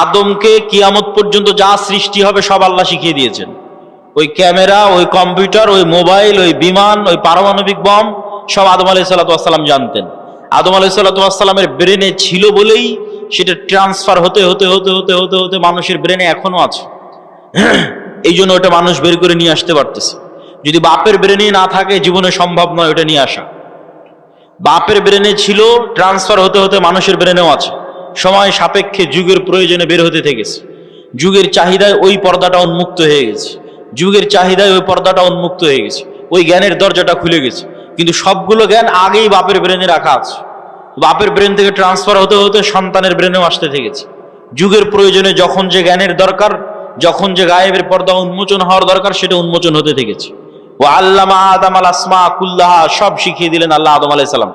আদমকে কিয়ামত পর্যন্ত যা সৃষ্টি হবে সব আল্লাহ শিখিয়ে দিয়েছেন। ওই ক্যামেরা, ওই কম্পিউটার, ওই মোবাইল, ওই বিমান, ওই পারমাণবিক বম সব আদম আলাইহিস সালাতু ওয়াস সালাম জানতেন। আদম আলাইহিস সালাতু ওয়াস সালামের ব্রেনে ছিল বলেই সেটা ট্রান্সফার হতে হতে হতে হতে হতে হতে মানুষের ব্রেনে এখনো আছে। এই জন্য ওটা মানুষ বের করে নিয়ে আসতে পারতেছে। যদি বাপের ব্রেনে না থাকে জীবনে সম্ভব নয় ওটা নিয়ে আসা। বাপের ব্রেনে ছিল, ট্রান্সফার হতে হতে মানুষের ব্রেনেও আছে। সময় সাপেক্ষে যুগের প্রয়োজনে বের হতে থেকেছে। যুগের চাহিদায় ওই পর্দাটা উন্মুক্ত হয়ে গেছে, যুগের চাহিদায় ওই পর্দাটা উন্মুক্ত হয়ে গেছে, ওই জ্ঞানের দরজাটা খুলে গেছে। কিন্তু সবগুলো জ্ঞান আগেই বাপের ব্রেনে রাখা আছে। বাপের ব্রেন থেকে ট্রান্সফার হতে হতে সন্তানের ব্রেনেও আসতে থেকেছে। যুগের প্রয়োজনে যখন যে জ্ঞানের দরকার, যখন যে গায়েবের পর্দা উন্মোচন হওয়ার দরকার, সেটা উন্মোচন হতে থেকেছে। ও আল্লামা আদম আল আসমা কুল্লাহা, সব শিখিয়ে দিলেন আল্লাহ আদম আলাইহিস সালাম।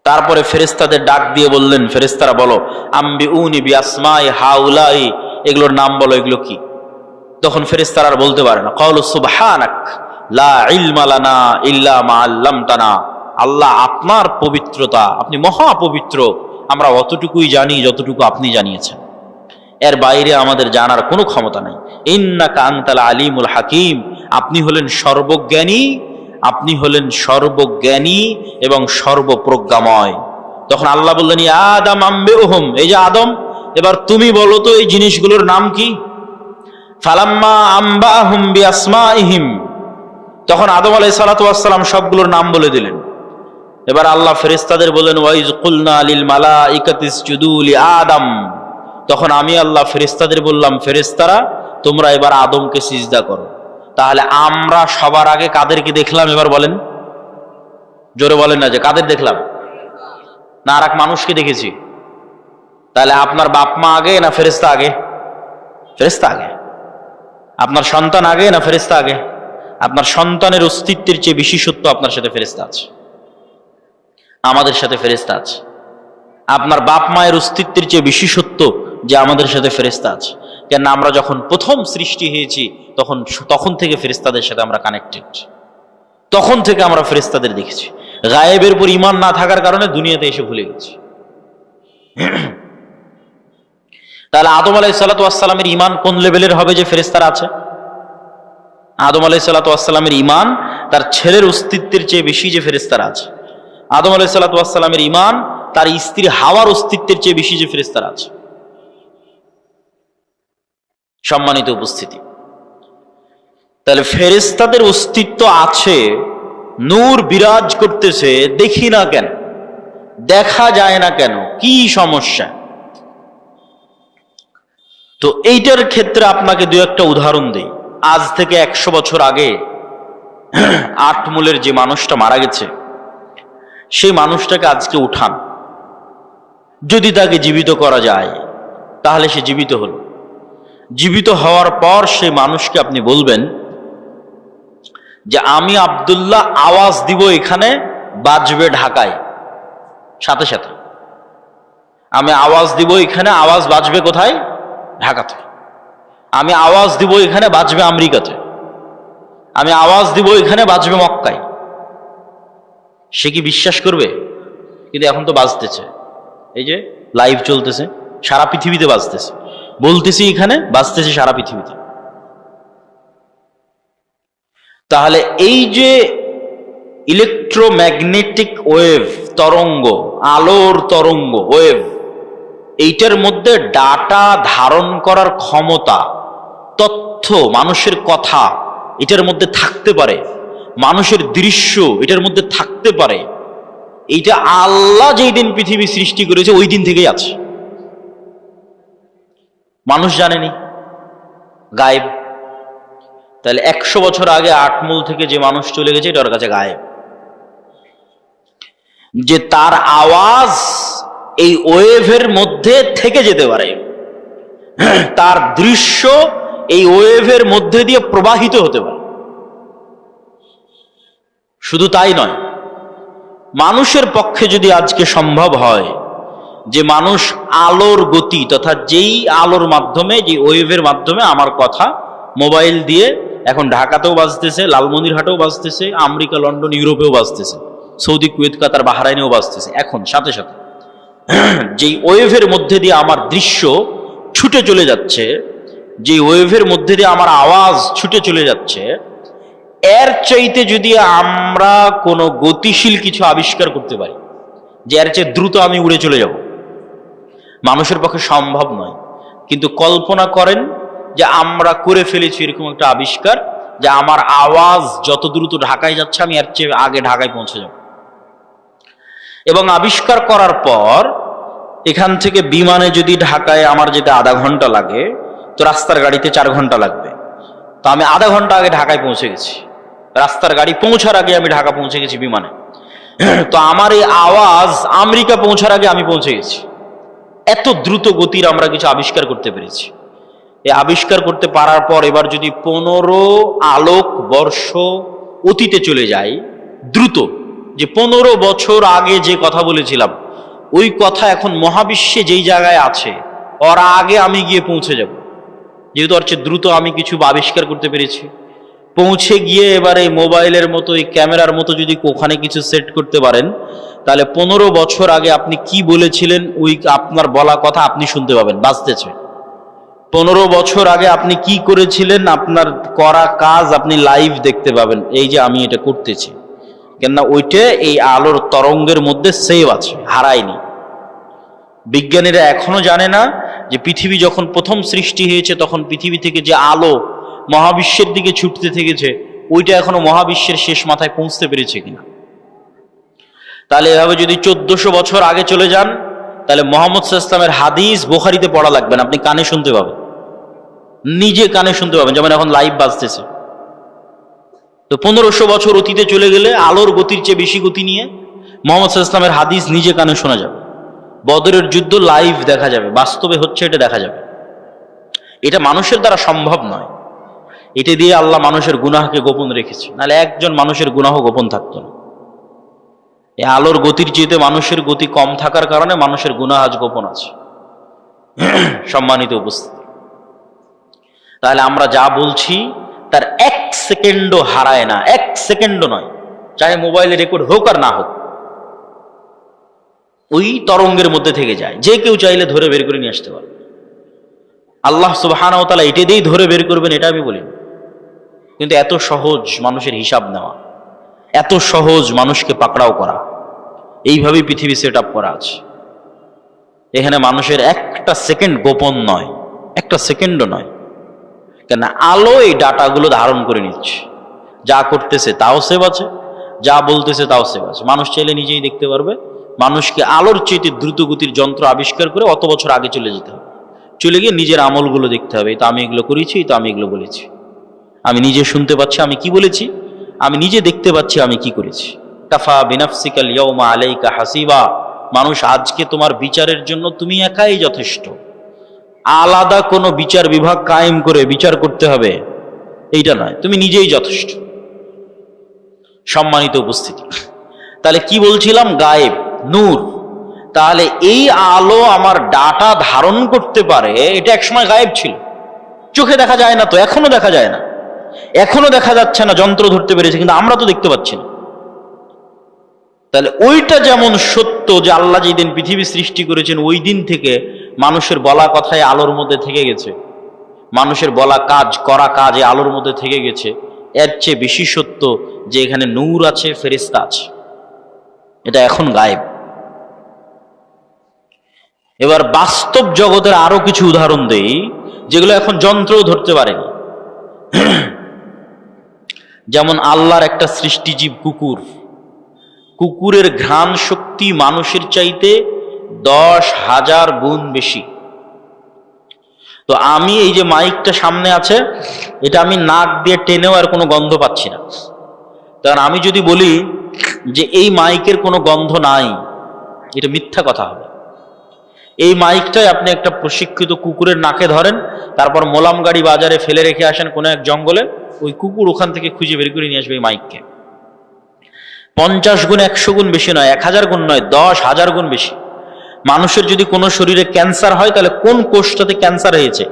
তারপরে ফেরেশতাদের ডাক দিয়ে বললেন, ফেরেশতারা বলো, আম্বিউনি বিআসমাই হাউলাই, এগুলোর নাম বলো, এগুলো কি? তখন ফেরেশতারা আর বলতে পারে না। ক্বালু সুবহানাক লা ইলমা লানা ইল্লা মা আল্লামতানা, আল্লাহ আপনার পবিত্রতা, আপনি মহা পবিত্র, আমরা অতটুকুই জানি যতটুকু আপনি জানিয়েছেন, এর বাইরে আমাদের জানার কোনো ক্ষমতা নাই। ইন্নাকা আনতাল আলিমুল হাকিম, আপনি হলেন সর্বজ্ঞানী, আপনি হলেন সর্বজ্ঞানী এবং সর্বপ্রজ্ঞাময়। তখন আল্লাহ বললেন, ইয়া আদম আম্বিউহুম, এই যে আদম, এবার তুমি বলো তো এই জিনিসগুলোর নাম কি? ফালাম্মা আম্বাহুম বিআসমাইহিম, তখন আদম আলাইহিস সালাতু ওয়াস সালাম সবগুলোর নাম বলে দিলেন। এবার আল্লাহ ফেরেশতাদের বলেন, ওয়াইজ কুলনা লিল মালাইকাতি ইসজুদু লি আদম, তখন আমি আল্লাহ ফেরেশতাদের বললাম, ফেরেশতারা তোমরা এবার আদমকে সিজদা করো। তাহলে আমরা সবার আগে কাদেরকে দেখলাম এবার বলেন? জোরে বলেন না, যে কাদের দেখলাম? না আর এক মানুষকে দেখেছি। তাহলে আপনার বাপ মা আগে না ফেরেশতা আগে? ফেরেশতা আগে। আপনার সন্তান আগে না ফেরেশতা আগে? আপনার সন্তানের অস্তিত্বের চেয়ে বেশি সত্য আপনার সাথে ফেরেশতা আছে, আমাদের সাথে ফেরেশতা আছে। আপনার বাপ মায়ের অস্তিত্বের চেয়ে বেশি সত্য যে আমাদের সাথে ফেরেশতা আছে। কেন আমরা যখন প্রথম সৃষ্টি হয়েছি তখন থেকে ফেরেশতাদের সাথে আমরা কানেক্টেড, তখন থেকে আমরা ফেরেশতাদের দেখেছি। গায়েবের উপর ঈমান না থাকার কারণে দুনিয়াতে এসে ভুলে গেছি। তাহলে আদম আলাইহিস সালাতু ওয়াস সালামের ঈমান কোন লেভেলের হবে যে ফেরেশতারা আছে? আদম আলাইহিস সালাতু ওয়াস সালামের ঈমান তার ছেলের অস্তিত্বের চেয়ে বেশি যে ফেরেশতারা আছে। আদম আলাইহিস সালাতু ওয়াস সালামের ঈমান তার স্ত্রী হাওয়ার অস্তিত্বের চেয়ে বেশি যে ফেরেশতারা আছে। সম্মানিত উপস্থিতি, তাহলে ফেরেশতাদের অস্তিত্ব আছে, নূর বিরাজ করতেছে, দেখি না কেন, দেখা যায় না কেন, কি সমস্যা? তো এইটার ক্ষেত্রে আপনাকে দু একটা উদাহরণ দেই। আজ থেকে 100 বছর আগে আটমূলের যে মানুষটা মারা গেছে, সেই মানুষটাকে আজকে উঠান, যদি তাকে জীবিত করা যায় তাহলে সে জীবিত হলো। জীবিত হওয়ার পর সেই মানুষকে আপনি বলবেন যে আমি আব্দুল্লাহ আওয়াজ দিব, এখানে বাজবে ঢাকায়, সাথে সাথে আমি আওয়াজ দিব, এখানে আওয়াজ বাজবে কোথায়? ঢাকাতে। আমি আওয়াজ দিব, এখানে বাজবে আমেরিকাতে। আমি আওয়াজ দিব, এখানে বাজবে মক্কায়। সে কি বিশ্বাস করবে? কিন্তু এখন তো বাজতেছে, এই যে লাইভ চলতেছে, সারা পৃথিবীতে বাজতেছে, বলতেছি এখানে, বাজতেছে সারা পৃথিবীতে। তাহলে এই যে ইলেকট্রোম্যাগনেটিক ওয়েভ, তরঙ্গ, আলোর তরঙ্গ ওয়েভ, এইটার মধ্যে ডাটা ধারণ করার ক্ষমতা, তথ্য, মানুষের কথা এটার মধ্যে থাকতে পারে, মানুষের দৃশ্য এটার মধ্যে থাকতে পারে। এইটা আল্লাহ যেই দিন পৃথিবী সৃষ্টি করেছে ওই দিন থেকেই আছে, মানুষ জানেনি, গায়েব। তাহলে 100 বছর আগে আটমূল থেকে যে মানুষ চলে গেছে এটার কাছে গায়েব। যে তার আওয়াজ এই ওয়েভের মধ্যে থেকে যেতে পারে, তার দৃশ্য এই ওয়েভের মধ্যে দিয়ে প্রবাহিত হতে পারে। শুধু তাই নয়, মানুষের পক্ষে যদি আজকে সম্ভব হয় যে মানুষ আলোর গতি তথা যেই আলোর মাধ্যমে, যে ওয়েভের মাধ্যমে আমার কথা মোবাইল দিয়ে এখন ঢাকাতেও বাজতেছে, লালমনিরহাটেও বাজতেছে, আমেরিকা, লন্ডন, ইউরোপেও বাজতেছে, সৌদি, কুয়েত, কাতার, বাহরাইনেও বাজতেছে, এখন সাথে সাথে যেই ওয়েভের মধ্যে দিয়ে আমার দৃশ্য ছুটে চলে যাচ্ছে, যে ওয়েভের মধ্যে দিয়ে আমার আওয়াজ ছুটে চলে যাচ্ছে, এর চাইতে যদি আমরা কোনো গতিশীল কিছু আবিষ্কার করতে পারি, যে এর চেয়ে দ্রুত আমি উড়ে চলে যাব, মানুষের পক্ষে সম্ভব নয়। কিন্তু কল্পনা করেন যে আমরা করে ফেলেছি এরকম একটা আবিষ্কার, যে আমার আওয়াজ যত দ্রুত ঢাকায় যাচ্ছে আমি এর চেয়ে আগে ঢাকায় পৌঁছে যাব। এবং আবিষ্কার করার পর এখান থেকে বিমানে যদি ঢাকায় আমার যেতে আধা ঘন্টা লাগে, তো রাস্তার গাড়িতে 4 ঘন্টা লাগবে। তো আমি আধা ঘন্টা আগে ঢাকায় পৌঁছে গেছি, রাস্তার গাড়ি পৌঁছার আগে আমি ঢাকা পৌঁছে গেছি বিমানে। তো আমার এই আওয়াজ আমেরিকা পৌঁছার আগে আমি পৌঁছে গেছি। এত দ্রুত গতির আমরা কিছু আবিষ্কার করতে পেরেছি। এই আবিষ্কার করতে পারার পর এবার যদি 15 আলোক বর্ষ অতীতে চলে যাই দ্রুত, যে 15 বছর আগে যে কথা বলেছিলাম ওই কথা এখন মহাবিশ্বে যেই জায়গায় আছে ওর আগে আমি গিয়ে পৌঁছে যাব, যেহেতু ওর চেয়ে দ্রুত আমি কিছু আবিষ্কার করতে পেরেছি। পৌঁছে গিয়ে এবারে মোবাইলের মতো এই ক্যামেরার মতো যদি ওখানে কিছু সেট করতে পারেন, তাহলে 15 বছর আগে আপনি কি বলেছিলেন ওই আপনার বলা কথা আপনি শুনতে পাবেন, বাঁচতেছে। 15 বছর আগে আপনি কি করেছিলেন, আপনার করা কাজ আপনি লাইভ দেখতে পাবেন, এই যে আমি এটা করতেছি, কেননা ওইটা এই আলোর তরঙ্গের মধ্যে সেভ আছে, হারায়নি। বিজ্ঞানীরা এখনো জানে না যে পৃথিবী যখন প্রথম সৃষ্টি হয়েছে তখন পৃথিবী থেকে যে আলো মহাবিশ্বের দিকে ছুটতে থেকেছে ওইটা এখনো মহাবিশ্বের শেষ মাথায় পৌঁছতে পেরেছে কিনা। তাহলে এভাবে যদি 1400 বছর আগে চলে যান, তাহলে মুহাম্মদ সাল্লাল্লাহু আলাইহি ওয়াসাল্লামের হাদিস বুখারীতে পড়া লাগবে না, আপনি কানে শুনতে পাবেন, নিজে কানে শুনতে পাবেন, যেমন এখন লাইভ বাজতেছে। তো 1500 বছর অতীতে চলে গেলে আলোর গতির চেয়ে বেশি গতি নিয়ে মুহাম্মদ সাল্লাল্লাহু আলাইহি ওয়াসাল্লামের হাদিস নিজে কানে শোনা যাবে, বদরের যুদ্ধ লাইভ দেখা যাবে, বাস্তবে হচ্ছে এটা দেখা যাবে। এটা মানুষের দ্বারা সম্ভব নয়, এটা দিয়ে আল্লাহ মানুষের গুনাহকে গোপন রেখেছে, নাহলে একজন মানুষের গুনাহ গোপন থাকতো না। এই আলোর গতির চেয়ে মানুষের গতি কম থাকার কারণে মানুষের গুনাহ আজ গোপন আছে। সম্মানিত উপস্থিতি, তাহলে আমরা যা বলছি তার 1 সেকেন্ডও হারায় না, 1 সেকেন্ডও নয়, চাহে মোবাইলে রেকর্ড হোক আর না হোক, ওই তরঙ্গের মধ্যে থেকে যায়। যে কেউ চাইলে ধরে বের করে নিয়ে আসতে পারবে। আল্লাহ সুবহানাহু ওয়া তাআলা এটা দিয়েই ধরে বের করবেন এটা আমি বলি, কিন্তু এত সহজ মানুষের হিসাব নেওয়া, এত সহজ মানুষকে পাকড়াও করা, এইভাবেই পৃথিবী সেট আপ করা আছে। এখানে মানুষের একটা সেকেন্ড গোপন নয়, একটা সেকেন্ডও নয়, কেন আলো এই ডাটাগুলো ধারণ করে নিচ্ছে, যা করতেছে তাও সেভ আছে, যা বলতেছে তাও সেভ আছে। মানুষ চাইলে নিজেই দেখতে পারবে। মানুষকে আলোর চেয়ে দ্রুত গতির যন্ত্র আবিষ্কার করে অত বছর আগে চলে যেতে হবে, চলে গিয়ে নিজের আমলগুলো দেখতে হবে, তো আমি এগুলো করেছি, তো আমি এগুলো বলেছি, আমি নিজে শুনতে পাচ্ছি আমি কি বলেছি, আমি নিজে দেখতে পাচ্ছি আমি কি করেছি। কাফা বিনাফসিকাল ইয়াউমা আলাইকা হাসিবা, মানুষ আজকে তোমার বিচারের জন্য তুমি একাই যথেষ্ট, আলাদা কোনো বিচার বিভাগ কায়েম করে বিচার করতে হবে এইটা নয়, তুমি নিজেই যথেষ্ট। সম্মানিত উপস্থিতি, তাহলে কি বলছিলাম, গায়েব নূর। তাহলে এই আলো আমার ডাটা ধারণ করতে পারে, এটা একসময় গায়েব ছিল, চোখে দেখা যায় না, তো এখনো দেখা যায় না, এখনো দেখা যাচ্ছে না, যন্ত্র ধরতে পেরেছে কিন্তু আমরা তো দেখতে পাচ্ছি না। তাহলে ওইটা যেমন সত্য যে আল্লাহ যেই দিন পৃথিবী সৃষ্টি করেছেন ওই দিন থেকে মানুষের বলা কথায় আলোর মধ্যে থেকে গেছে, মানুষের বলা কাজ করা কাজ এই আলোর মধ্যে থেকে গেছে, এর চেয়ে বেশি সত্য যে এখানে নূর আছে, ফেরেশতা আছে, এটা এখন গায়েব। এবার বাস্তব জগতের আরো কিছু উদাহরণ দেই যেগুলো এখন যন্ত্রও ধরতে পারেনি। যেমন আল্লাহর একটা সৃষ্টিজীব কুকুর, কুকুরের ঘ্রাণ শক্তি মানুষের চাইতে 10,000 গুণ বেশি। তো আমি এই যে মাইকটা সামনে আছে, এটা আমি নাক দিয়ে টেনেও আর কোনো গন্ধ পাচ্ছি না, কারণ আমি যদি বলি যে এই মাইকের কোনো গন্ধ নাই, এটা মিথ্যা কথা হবে। এই মাইকটাই আপনি একটা প্রশিক্ষিত কুকুরের নাকে ধরেন, তারপর মোলাম গাড়ি বাজারে ফেলে রেখে আসেন কোনো এক জঙ্গলে, ওই কুকুর ওখান থেকে খুঁজে বের করে নিয়ে আসবে এই মাইককে। 50 গুণ 100 গুণ বেশি নয়, 1000 গুণ নয়, 10,000 গুণ বেশি। মানুষের যদি কোনো শরীরে ক্যান্সার হয়, তাহলে কোন কোষটাতে ক্যান্সার হয়েছে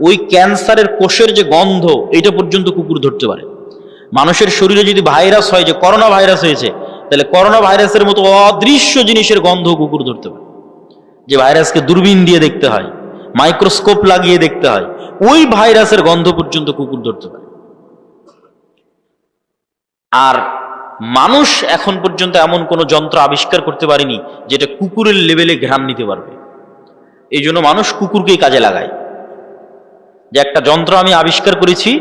ওই ক্যান্সারের কোষের যে গন্ধ এটা পর্যন্ত কুকুর ধরতে পারে। মানুষের শরীরে যদি ভাইরাস হয়, যে করোনা ভাইরাস হয়েছে, তাহলে করোনা ভাইরাসের মতো অদৃশ্য জিনিসের গন্ধ কুকুর ধরতে পারে। যে ভাইরাসকে দূরবীন দিয়ে দেখতে হয়, মাইক্রোস্কোপ লাগিয়ে দেখতে হয়, ওই ভাইরাসের গন্ধ পর্যন্ত কুকুর ধরতে পারে। আর মানুষ এখন পর্যন্ত এমন কোন যন্ত্র আবিষ্কার করতে পারেনি যেটা কুকুরের লেভেলে ঘ্রাণ নিতে পারবে। এই জন্য মানুষ কুকুরকেই কাজে লাগায়, যে একটা যন্ত্র আমি আবিষ্কার করেছি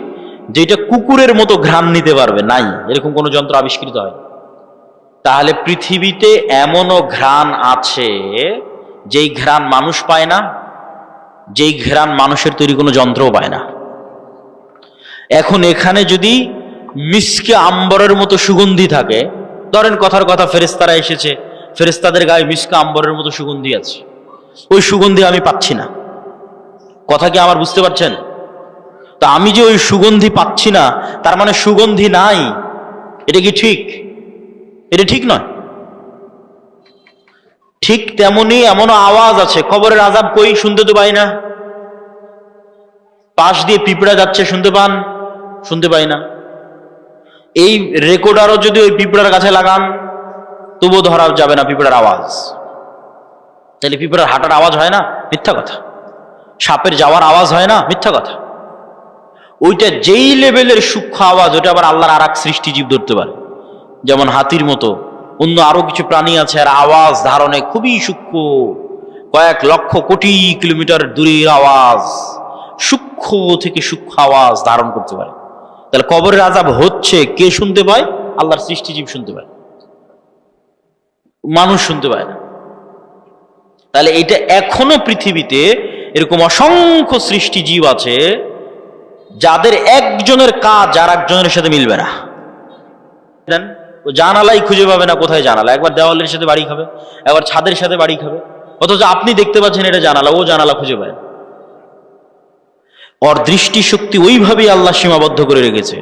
যেটা কুকুরের মতো ঘ্রাণ নিতে পারবে, নাই, এরকম কোন যন্ত্র আবিষ্কৃত হয়। তাহলে পৃথিবীতে এমনও ঘ্রাণ আছে যেই ঘ্রাণ মানুষ পায় না, যেই ঘ্রাণ মানুষের তৈরি কোনো যন্ত্রও পায় না। এখন এখানে যদি মিসকে আম্বরের মতো সুগন্ধি থাকে, ধরেন কথার কথা ফেরেশতারা এসেছে, ফেরেশতাদের গায়ে মিসকে আম্বরের মতো সুগন্ধি আছে, ওই সুগন্ধি আমি পাচ্ছি না। কথা কি আমার বুঝতে পারছেন? তা আমি যে ওই সুগন্ধি পাচ্ছি না, তার মানে সুগন্ধি নাই, এটা কি ঠিক? এটা ঠিক নয়। ঠিক তেমনি এমনও আওয়াজ আছে, কবরের আযাব কই, শুনতে তো পাই না। পাশ দিয়ে পিঁপড়া যাচ্ছে, শুনতে পান? শুনতে পাই না। এই রেকর্ডারও যদি ওই পিঁপড়ার কাছে লাগান তবুও ধরা যাবে না পিঁপড়ার আওয়াজ। তাহলে পিঁপড়ার হাঁটার আওয়াজ হয় না? মিথ্যা কথা। সাপের যাওয়ার আওয়াজ হয় না? মিথ্যা কথা। ওইটা যেই লেভেলের সূক্ষ্ম আওয়াজ, ওটা আবার আল্লাহর আর এক সৃষ্টিজীব ধরতে পারে। যেমন হাতির মতো অন্য আরো কিছু প্রাণী আছে, আর আওয়াজ ধারণে খুবই সূক্ষ্ম, কয়েক লক্ষ কোটি কিলোমিটার দূরের আওয়াজ, সূক্ষ্ম থেকে সূক্ষ্ম আওয়াজ ধারণ করতে পারে। তাহলে কবরের আযাব হচ্ছে, কে শুনতে পায়? আল্লাহর সৃষ্টিজীব শুনতে পায়, মানুষ শুনতে পায় না। তাহলে এটা এখনো পৃথিবীতে এরকম অসংখ্য সৃষ্টিজীব আছে যাদের একজনের কাজ আর একজনের সাথে মিলবে না। জানালাই খুঁজে পাবে না, কোথায় জানালা? একবার দেওয়ালের সাথে বাড়ি খাবে, একবার ছাদের সাথে বাড়ি খাবে, অথচ আপনি দেখতে পাচ্ছেন এটা জানালা, ও জানালা খুঁজে পায়। ওর দৃষ্টিশক্তি ওইভাবেই আল্লাহ সীমাবদ্ধ করে রেখেছে।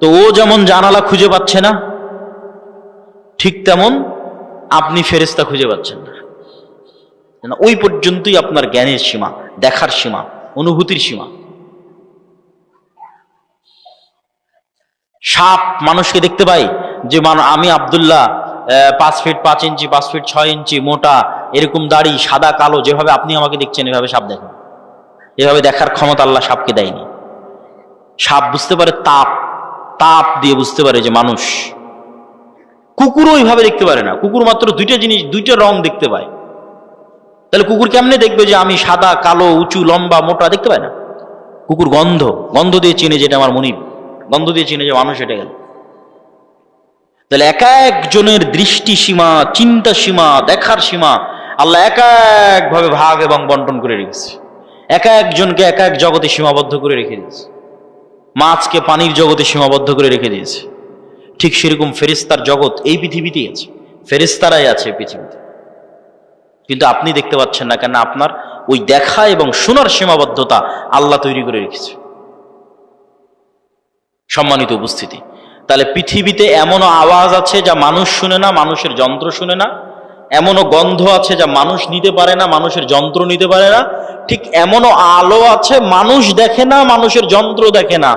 তো ও যেমন জানালা খুঁজে পাচ্ছে না, ঠিক তেমন আপনি ফেরেশতা খুঁজে পাচ্ছেন না। ওই পর্যন্তই আপনার জ্ঞানের সীমা, দেখার সীমা, অনুভূতির সীমা। সাপ মানুষকে দেখতে পাই, যে আমি আব্দুল্লাহ 5 ফিট 5 ইঞ্চি, 5 ফিট 6 ইঞ্চি মোটা, এরকম দাড়ি, সাদা কালো, যেভাবে আপনি আমাকে দেখছেন এভাবে সাপ দেখেন। এভাবে দেখার ক্ষমতা আল্লাহ সাপকে দেয়নি। সাপ বুঝতে পারে তাপ, তাপ দিয়ে বুঝতে পারে যে মানুষ। কুকুরও ওইভাবে দেখতে পারে না। কুকুর মাত্র দুইটা জিনিস, দুইটা রং দেখতে পায়। তাহলে কুকুর কেমনে দেখবে যে আমি সাদা কালো, উঁচু লম্বা মোটা? দেখতে পায় না। কুকুর গন্ধ, গন্ধ দিয়ে চিনে যেটা আমার মনিব, গন্ধ দিয়ে চিনে যে মানুষ এটা গেল। তাহলে এক একজনের দৃষ্টি সীমা, চিন্তা সীমা, দেখার সীমা আল্লাহ এক একভাবে ভাগ এবং বন্টন করে রেখেছে। এক একজনকে এক এক জগতে সীমাবদ্ধ করে রেখে দিয়েছে। মাছকে পানির জগতে সীমাবদ্ধ করে রেখে দিয়েছে। ঠিক সেরকম ফেরেশতার জগৎ এই পৃথিবীতেই আছে, ফেরেশতারাই আছে পৃথিবীতে, কিন্তু আপনি দেখতে পাচ্ছেন না কেন? আপনার ওই দেখা এবং শোনার সীমাবদ্ধতা আল্লাহ তৈরি করে রেখেছে। সম্মানিত উপস্থিতি, তাহলে পৃথিবীতে এমনও আওয়াজ আছে যা মানুষ শুনে না, মানুষের যন্ত্র শুনে না। এমনও গন্ধ আছে যা মানুষ নিতে পারে না, মানুষের যন্ত্র নিতে পারে না। ঠিক এমনও আলো আছে মানুষ দেখে না, মানুষের যন্ত্র দেখে না,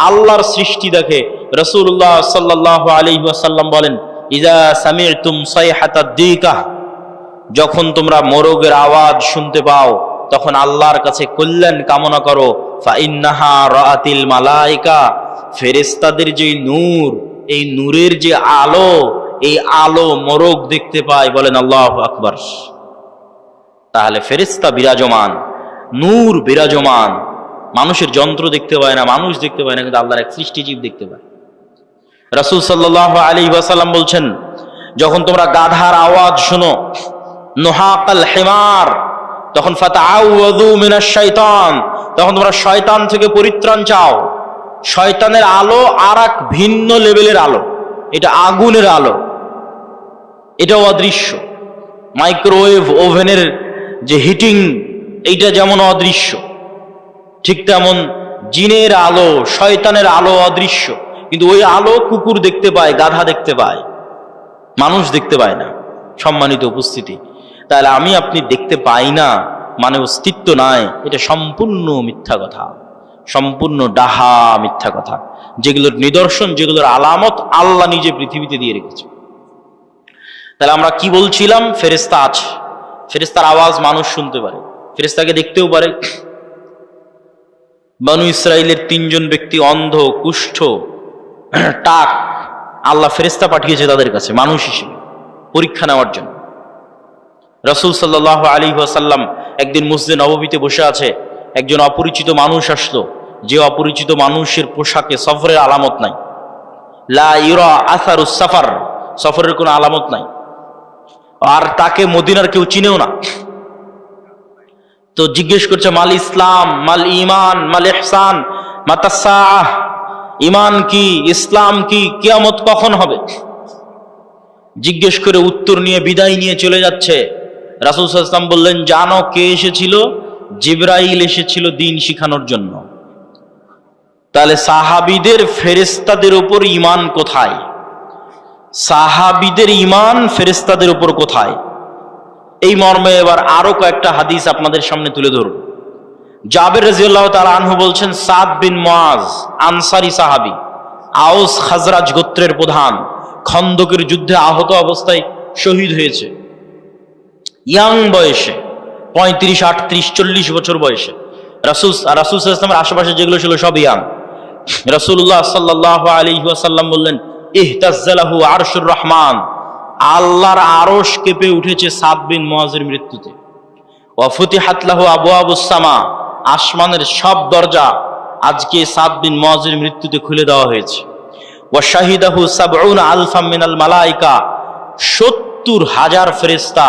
আল্লাহর সৃষ্টি দেখে। রাসূলুল্লাহ সাল্লাল্লাহু আলাইহি ওয়াসাল্লাম বলেন, ইযা সামি'তুম সাইহাতাদ দীকাহ, যখন তোমরা মোরগের আওয়াজ শুনতে পাও তখন আল্লাহর কাছে কল্যাণ কামনা করো। ফাইন্নাহা রাআতিল মালায়েকা, ফেরেশতাদের যে নূর, এই নূরের যে আলো, এই আলো মোরগ দেখতে পায়। বলেন আল্লাহু আকবার। তাহলে ফেরেশতা বিরাজমান, নূর বিরাজমান। মানুষের যন্ত্র দেখতে পায় না, মানুষ দেখতে পায় না, কিন্তু আল্লাহর এক সৃষ্টিজীব দেখতে পায়। রাসূল সাল্লাল্লাহু আলাইহি ওয়াসাল্লাম বলছেন, যখন তোমরা গাধার আওয়াজ শোনো, নুহাকাল হিমার, তখন ফাতাআউযু মিনাশ শাইতান, তখন তোমরা শয়তান থেকে পরিত্রাণ চাও। শয়তানের আলো আর এক ভিন্ন লেভেলের আলো, এটা আগুনের আলো, এটাও অদৃশ্য। মাইক্রোওয়েভ ওভেনের যে হিটিং, এইটা যেমন অদৃশ্য, ঠিক তেমন জিনের আলো, শয়তানের আলো অদৃশ্য, কিন্তু ওই আলো কুকুর দেখতে পায়, গাধা দেখতে পায়, মানুষ দেখতে পায় না। সম্মানিত উপস্থিতি, তাহলে আমি আপনি দেখতে পাই না মানে অস্তিত্ব নাই, এটা সম্পূর্ণ মিথ্যা কথা, সম্পূর্ণ ডাহা মিথ্যা কথা। যেগুলোর নিদর্শন, যেগুলোর আলামত আল্লাহ নিজে পৃথিবীতে দিয়ে রেখেছে। তাহলে আমরা কি বলছিলাম? ফেরেশতা আছে, ফেরেশতার আওয়াজ মানুষ শুনতে পারে, ফেরেশতাকে দেখতেও পারে। বনু ইসরাইলের 3 জন ব্যক্তি অন্ধ, কুষ্ঠ, টাক, আল্লাহ ফেরেশতা পাঠিয়েছে তাদের কাছে মানুষ হিসেবে পরীক্ষা নেওয়ার জন্য। রাসূল সাল্লাল্লাহু আলাইহি ওয়াসাল্লাম একদিন মসজিদে নববীতে বসে আছে, একজন অপরিচিত মানুষ আসলো, যে অপরিচিত মানুষের পোশাকে সফরের আলামত নাই, লা ইউরা আসারুস সাফার, সফরের কোনো আলামত নাই, আর তাকে মদিনার কেউ চিনেও না। তো জিজ্ঞেস করছে, মাল ইসলাম, মাল ঈমান, মাল ইহসান, মাতাসাআহ, ঈমান কি, ইসলাম কি, কিয়ামত কখন হবে? জিজ্ঞেস করে উত্তর নিয়ে বিদায় নিয়ে চলে যাচ্ছে। রাসূল সাল্লাল্লাহু আলাইহি ওয়াসাল্লাম বললেন, জানো কে এসেছিল? জিবরাইল এসেছিল দিন শিখানোর জন্য। তাহলে সাহাবীদের ফেরেশতাদের উপর ঈমান কোথায়? সাহাবীদের ঈমান ফেরেশতাদের উপর কোথায়? এই মর্মে এবার আরো কয়েকটা হাদিস আপনাদের সামনে তুলে ধরুন। জাবের রাদিয়াল্লাহু তাআলা আনহু বলছেন, সাদ বিন মুআজ আনসারী সাহাবী, আউস খাজরাজ গোত্রের প্রধান, খন্দকের যুদ্ধে আহত অবস্থায় শহীদ হয়েছে, ইয়াং বয়সে, 35, 38, 40 বছর বয়সে। রাসূল সাল্লাল্লাহু আলাইহি ওয়াসাল্লামের আশেপাশে যেগুলো ছিল সব ইয়াং। রাসূলুল্লাহ সাল্লাল্লাহু আলাইহি ওয়াসাল্লাম বললেন, ইহতাজ্জালাহু আরশুর রহমান, আল্লাহর আরশ কেঁপে উঠেছে সাদ বিন মুআজের মৃত্যুতে। ওয়া ফুতিহাত লাহু আবওয়াবুস সামা, আসমানের সব দরজা আজকে সাদ বিন মুআজের মৃত্যুতে খুলে দেওয়া হয়েছে। ওয়া শাহিদাহু ৭০ আলফাম মিনাল মালায়েকা, ৭০,০০০ ফেরেশতা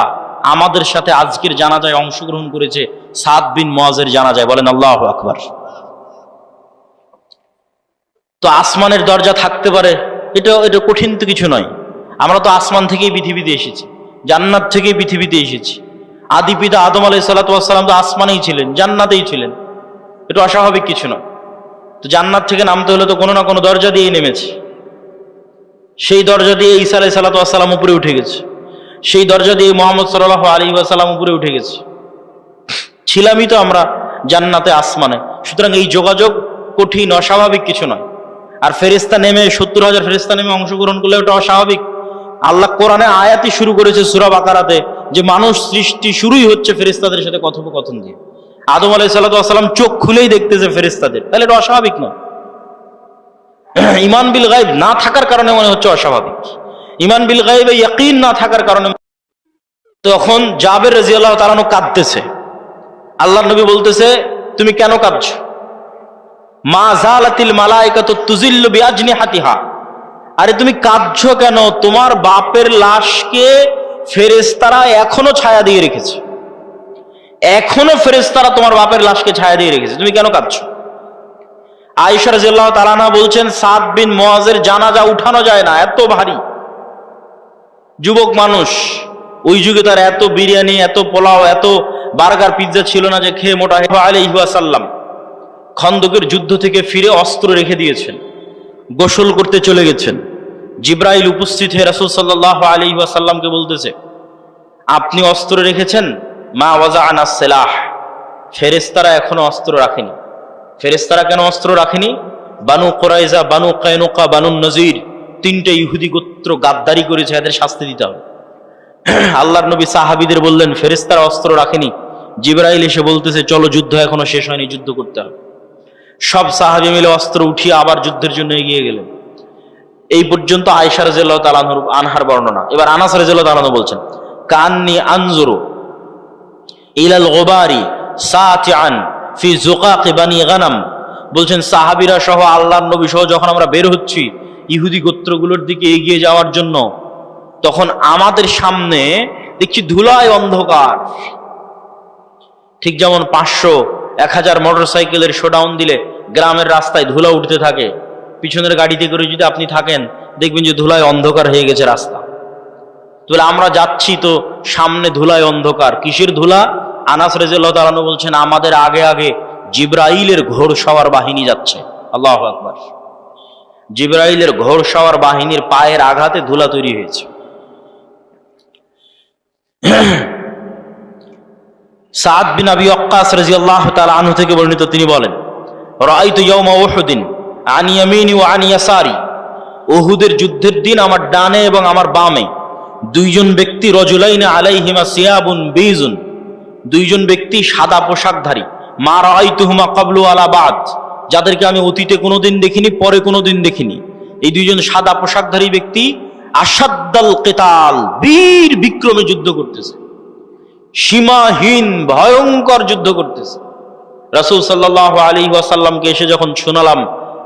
আমাদের সাথে আজকের জানাজায় অংশগ্রহণ করেছে সাদ বিন মুআজের জানাজায়। বলেন আল্লাহু আকবার। তো আসমানের দরজা থাকতে পারে, এটা কঠিন তো কিছু নয়। আমরা তো আসমান থেকেই পৃথিবীতে এসেছি, জান্নাত থেকেই পৃথিবীতে এসেছি। আদি পিতা আদম আলাইহিস সালাতু ওয়াস সালাম তো আসমানেই ছিলেন, জান্নাতেই ছিলেন, এটা অস্বাভাবিক কিছু নয়। তো জান্নাত থেকে নামতে হলে তো কোনো না কোনো দরজা দিয়েই নেমেছে। সেই দরজা দিয়ে ঈসা আলাইহিস সালাতু ওয়াস সালাম উপরে উঠে গেছে, সেই দরজা দিয়ে মুহাম্মদ সাল্লাল্লাহু আলাইহি ওয়াসাল্লাম উপরে উঠে গেছে। ছিলামই তো আমরা জান্নাতে, আসমানে। সুতরাং এই যোগাযোগ কঠিন, অস্বাভাবিক কিছু নয়। আর ফেরেশতা নেমে ৭০,০০০ ফেরেশতা নেমে অংশগ্রহণ করলে ওটা অস্বাভাবিক। আল্লাহ কোরআনে আয়াতই শুরু করেছে সূরা বাকারাতে যে মানুষ সৃষ্টি শুরুই হচ্ছে ফেরেশতাদের সাথে কথোপকথন দিয়ে। আদম আলাইহিস সালাতু ওয়াস সালাম চোখ খুলেই দেখতেছে ফেরেশতাদের, তাহলে এটা অস্বাভাবিক নয়। ঈমান বিল গায়ব না থাকার কারণে মনে হচ্ছে অস্বাভাবিক। ঈমান বিল গায়বে ইয়াকিন না থাকার কারণে। তখন জাবের রাদিয়াল্লাহু তাআলা আনহু কাঁদতেছে। আল্লাহর নবী বলতেছে, তুমি কেন কাঁদছো? মা জালাতিল মালায়েকাতু তুজিল্লু বিআজনিহাতিহা, আরে তুমি কাঁদছো কেন? তোমার বাপের লাশকে ফেরেশতারা এখনো ছায়া দিয়ে রেখেছে, এখনো ফেরেশতারা তোমার বাপের লাশকে ছায়া দিয়ে রেখেছে, তুমি কেন কাঁদছো? আয়েশা রাদিয়াল্লাহু তাআলা আনহা বলছেন, সাদ বিন মুআজের জানাজা উঠানো যায় না, এত ভারী। যুবক মানুষ, ওই যুগে তার এত বিরিয়ানি, এত পোলাও, এত বার্গার, পিৎজা ছিল না যে খেয়ে মোটা আলাইহি ওয়াসাল্লাম খন্দকের যুদ্ধ থেকে ফিরে অস্ত্র রেখে দিয়েছেন, গোসল করতে চলে গেছেন। জিবরাইল উপস্থিত হয়ে রাসূল সাল্লাল্লাহু আলাইহি ওয়াসাল্লামকে বলতেছে, আপনি অস্ত্র রেখেছেন? মা ওয়াজাআনা সিলাহ, ফেরেশতারা এখনো অস্ত্র রাখেনি। ফেরেশতারা কেন অস্ত্র রাখেনি? বানু কুরাইজা, বানু কায়নুকা, বানু নজির, 3টে ইহুদি গোত্র গাদ্দারি করেছে, এদের শাস্তি দিতে হবে। আল্লাহর নবী সাহাবীদের বললেন, ফেরেশতারা অস্ত্র রাখেনি। জিবরাইল এসে বলতেছে, চলো, যুদ্ধ এখনো শেষ হয়নি, যুদ্ধ করতে হবে। সব সাহাবী মিলে অস্ত্র উঠিয়ে আবার যুদ্ধের জন্য এগিয়ে গেলেন। এই পর্যন্ত আয়েশা রাদিয়াল্লাহু তাআলা আনহার বর্ণনা। এবার আনাস রাদিয়াল্লাহু তাআলা বলছেন, কান্নি আনজুরু ইলাল গুবারি সাতিআন ফি যুকাক বানি গানাম, বলছেন সাহাবীরা সহ আল্লাহর নবী সহ যখন আমরা বের হচ্ছি ইহুদি গোত্রগুলোর দিকে এগিয়ে যাওয়ার জন্য, তখন আমাদের সামনে দেখছি ধুলায় অন্ধকার। ঠিক যেমন 500-1000 মোটরসাইকেলের শোডাউন দিলে গ্রামের রাস্তায় ধুলা উঠতে থাকে, পিছনের গাড়িতে করে যদি আপনি থাকেন দেখবেন যে ধুলায় অন্ধকার হয়ে গেছে রাস্তা। তাহলে আমরা যাচ্ছি তো সামনে ধুলায় অন্ধকার। কিসের ধুলা? আনাস রাদিয়াল্লাহু তাআলা আনহু বলছেন, আমাদের আগে আগে জিবরাইলের ঘোড়সওয়ার বাহিনী যাচ্ছে। আল্লাহু আকবার। জিবরাইলের ঘোড়সওয়ার বাহিনীর পায়ের আঘাতে ধুলা তৈরি হয়েছে। সাদ বিন আবি ওয়াক্কাস রাদিয়াল্লাহু তাআলা আনহু থেকে বর্ণিত, তিনি বলেন, রাআইতু ইয়াওমা উহুদিন আন ইয়ামিনি ওয়া আন ইয়াসারি, উহুদের যুদ্ধের দিন আমার ডানে এবং আমার বামে দুইজন ব্যক্তি, রজুলাইন আলাইহিমা সিয়াবুন বীজুন, দুইজন ব্যক্তি সাদা পোশাকধারী, মা রাআইতুহুমা ক্বাবলু ওয়ালা বাদ, যাদেরকে আমি অতীতে কোনোদিন দেখিনি, পরে কোনোদিন দেখিনি। এই দুইজন সাদা পোশাকধারী ব্যক্তি আসাদ্দাল কিতাল, বীর বিক্রমে যুদ্ধ করতেছে, সীমাহীন ভয়ঙ্কর যুদ্ধ করতেছে। রাসূল সাল্লাল্লাহু আলাইহি ওয়াসাল্লামকে এসে যখন শোনালাম,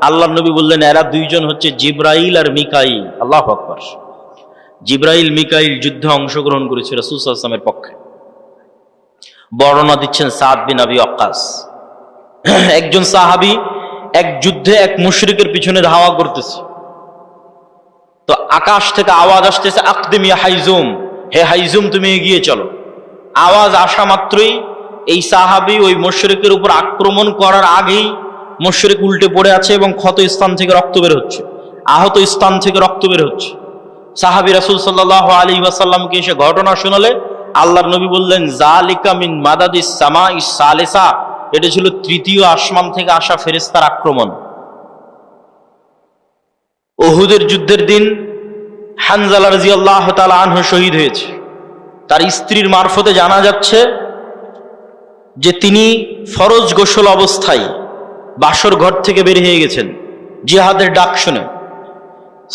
আল্লাহর নবী বললেন এরা দুইজন হচ্ছে জিবরাইল আর মিকাইল। আল্লাহু আকবার। জিবরাইল মিকাইল যুদ্ধে অংশগ্রহণ করেছে রাসূল সাল্লাল্লাহু আলাইহি ওয়াসাল্লামের পক্ষে। বর্ণনা দিচ্ছেন সাদ বিন আবি ওয়াক্কাস। একজন সাহাবী এক যুদ্ধে এক মুশরিকের পিছনে ধাওয়া করতেছে, তো আকাশ থেকে আওয়াজ আসতেছে, আকদিম ইয়া হাইজুম, হে হাইজুম তুমি এগিয়ে চলো। আওয়াজ আসা মাত্রই এই সাহাবী ওই মুশরিকের উপর আক্রমণ করার আগেই মুশরিক উল্টে পড়ে আছে এবং ক্ষত স্থান থেকে রক্ত বের হচ্ছে, আহত স্থান থেকে রক্ত বের হচ্ছে। সাহাবী রাসূল সাল্লাল্লাহু আলাইহি ওয়াসাল্লামকে এসে ঘটনা শোনালে আল্লাহর নবী বললেন, যালিকা মিন মাদাদিস সামাইস সালিসা, এটা ছিল তৃতীয় আসমান থেকে আসা ফেরেশতার আক্রমণ। উহুদের যুদ্ধের দিন হানজালা রাদিয়াল্লাহু তাআলা আনহু শহীদ হয়েছে। তার স্ত্রীর মারফতে জানা যাচ্ছে যে তিনি ফরজ গোসল অবস্থায় বাসর ঘর থেকে বের হয়ে গেছেন জিহাদের ডাক শুনে।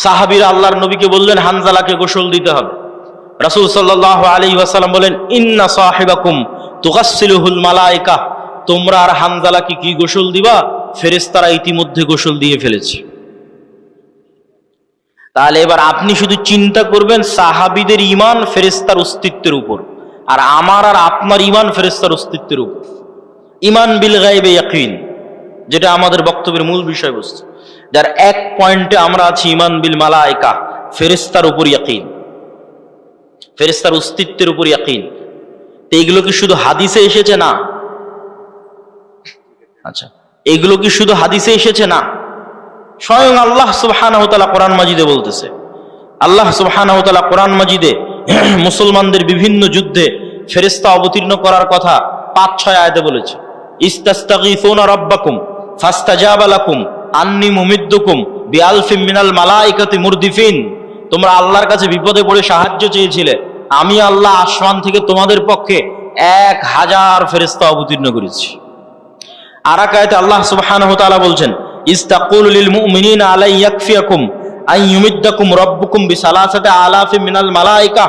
সাহাবীরা আল্লাহর নবীকে বললেন হানজালাকে গোসল দিতে হবে। রাসূল সাল্লাল্লাহু আলাইহি ওয়াসাল্লাম বলেন, ইন্না সাহিবাকুম তুগাসসিলুহুল মালায়েকা, তোমরা আর হানজালাকে কি গোসল দিবা? ফেরেশতারা ইতিমধ্যে গোসল দিয়ে ফেলেছে। তাহলে এবার আপনি শুধু চিন্তা করবেন সাহাবীদের ঈমান ফেরেশতার অস্তিত্বের উপর, আর আমার আর আপনার ঈমান ফেরেশতার অস্তিত্বের উপর। ঈমান বিল গায়বে ইয়াকিন, যেটা আমাদের বক্তব্যের মূল বিষয়বস্তু, যার এক পয়েন্টে আমরা আছি ঈমান বিল মালায়েকা, ফেরেশতার উপর ইয়াকিন, ফেরেশতার অস্তিত্বের উপর ইয়াকিন। তো এইগুলো কি শুধু হাদিসে এসেছে? না। আচ্ছা, এগুলো কি শুধু হাদিসে এসেছে? না, স্বয়ং আল্লাহ সুবহানাহু ওয়া তাআলা কোরআন মাজিদে বলতেছে। আল্লাহ সুবহানাহু ওয়া তাআলা কোরআন মাজিদে মুসলমানদের বিভিন্ন যুদ্ধে ফেরেশতা অবতীর্ণ করার কথা ৫-৬ আয়াতে বলেছে। ইস্তাস্তাগীসুনা রাব্বাকুম ফাস্তাজাবা লাকুম আন্নী মুমিদ্দুকুম বিআলফিম মিনাল মালাইকাতি মুরদিফিন, তোমরা আল্লাহর কাছে বিপদে পড়ে সাহায্য চেয়েছিলে, আমি আল্লাহ আসমান থেকে তোমাদের পক্ষে ১,০০০ ফেরেশতা অবতীর্ণ করেছি। আর এক আয়াতে আল্লাহ সুবহানাহু ওয়া তাআলা বলছেন, ইস্তাকুলু লিল মুমিনিনা আলাই ইয়াকফিয়াকুম আন ইউমিদ্দাকুম রাব্বুকুম বিসালাসাতি আলাফিন মিনাল মালায়েকা,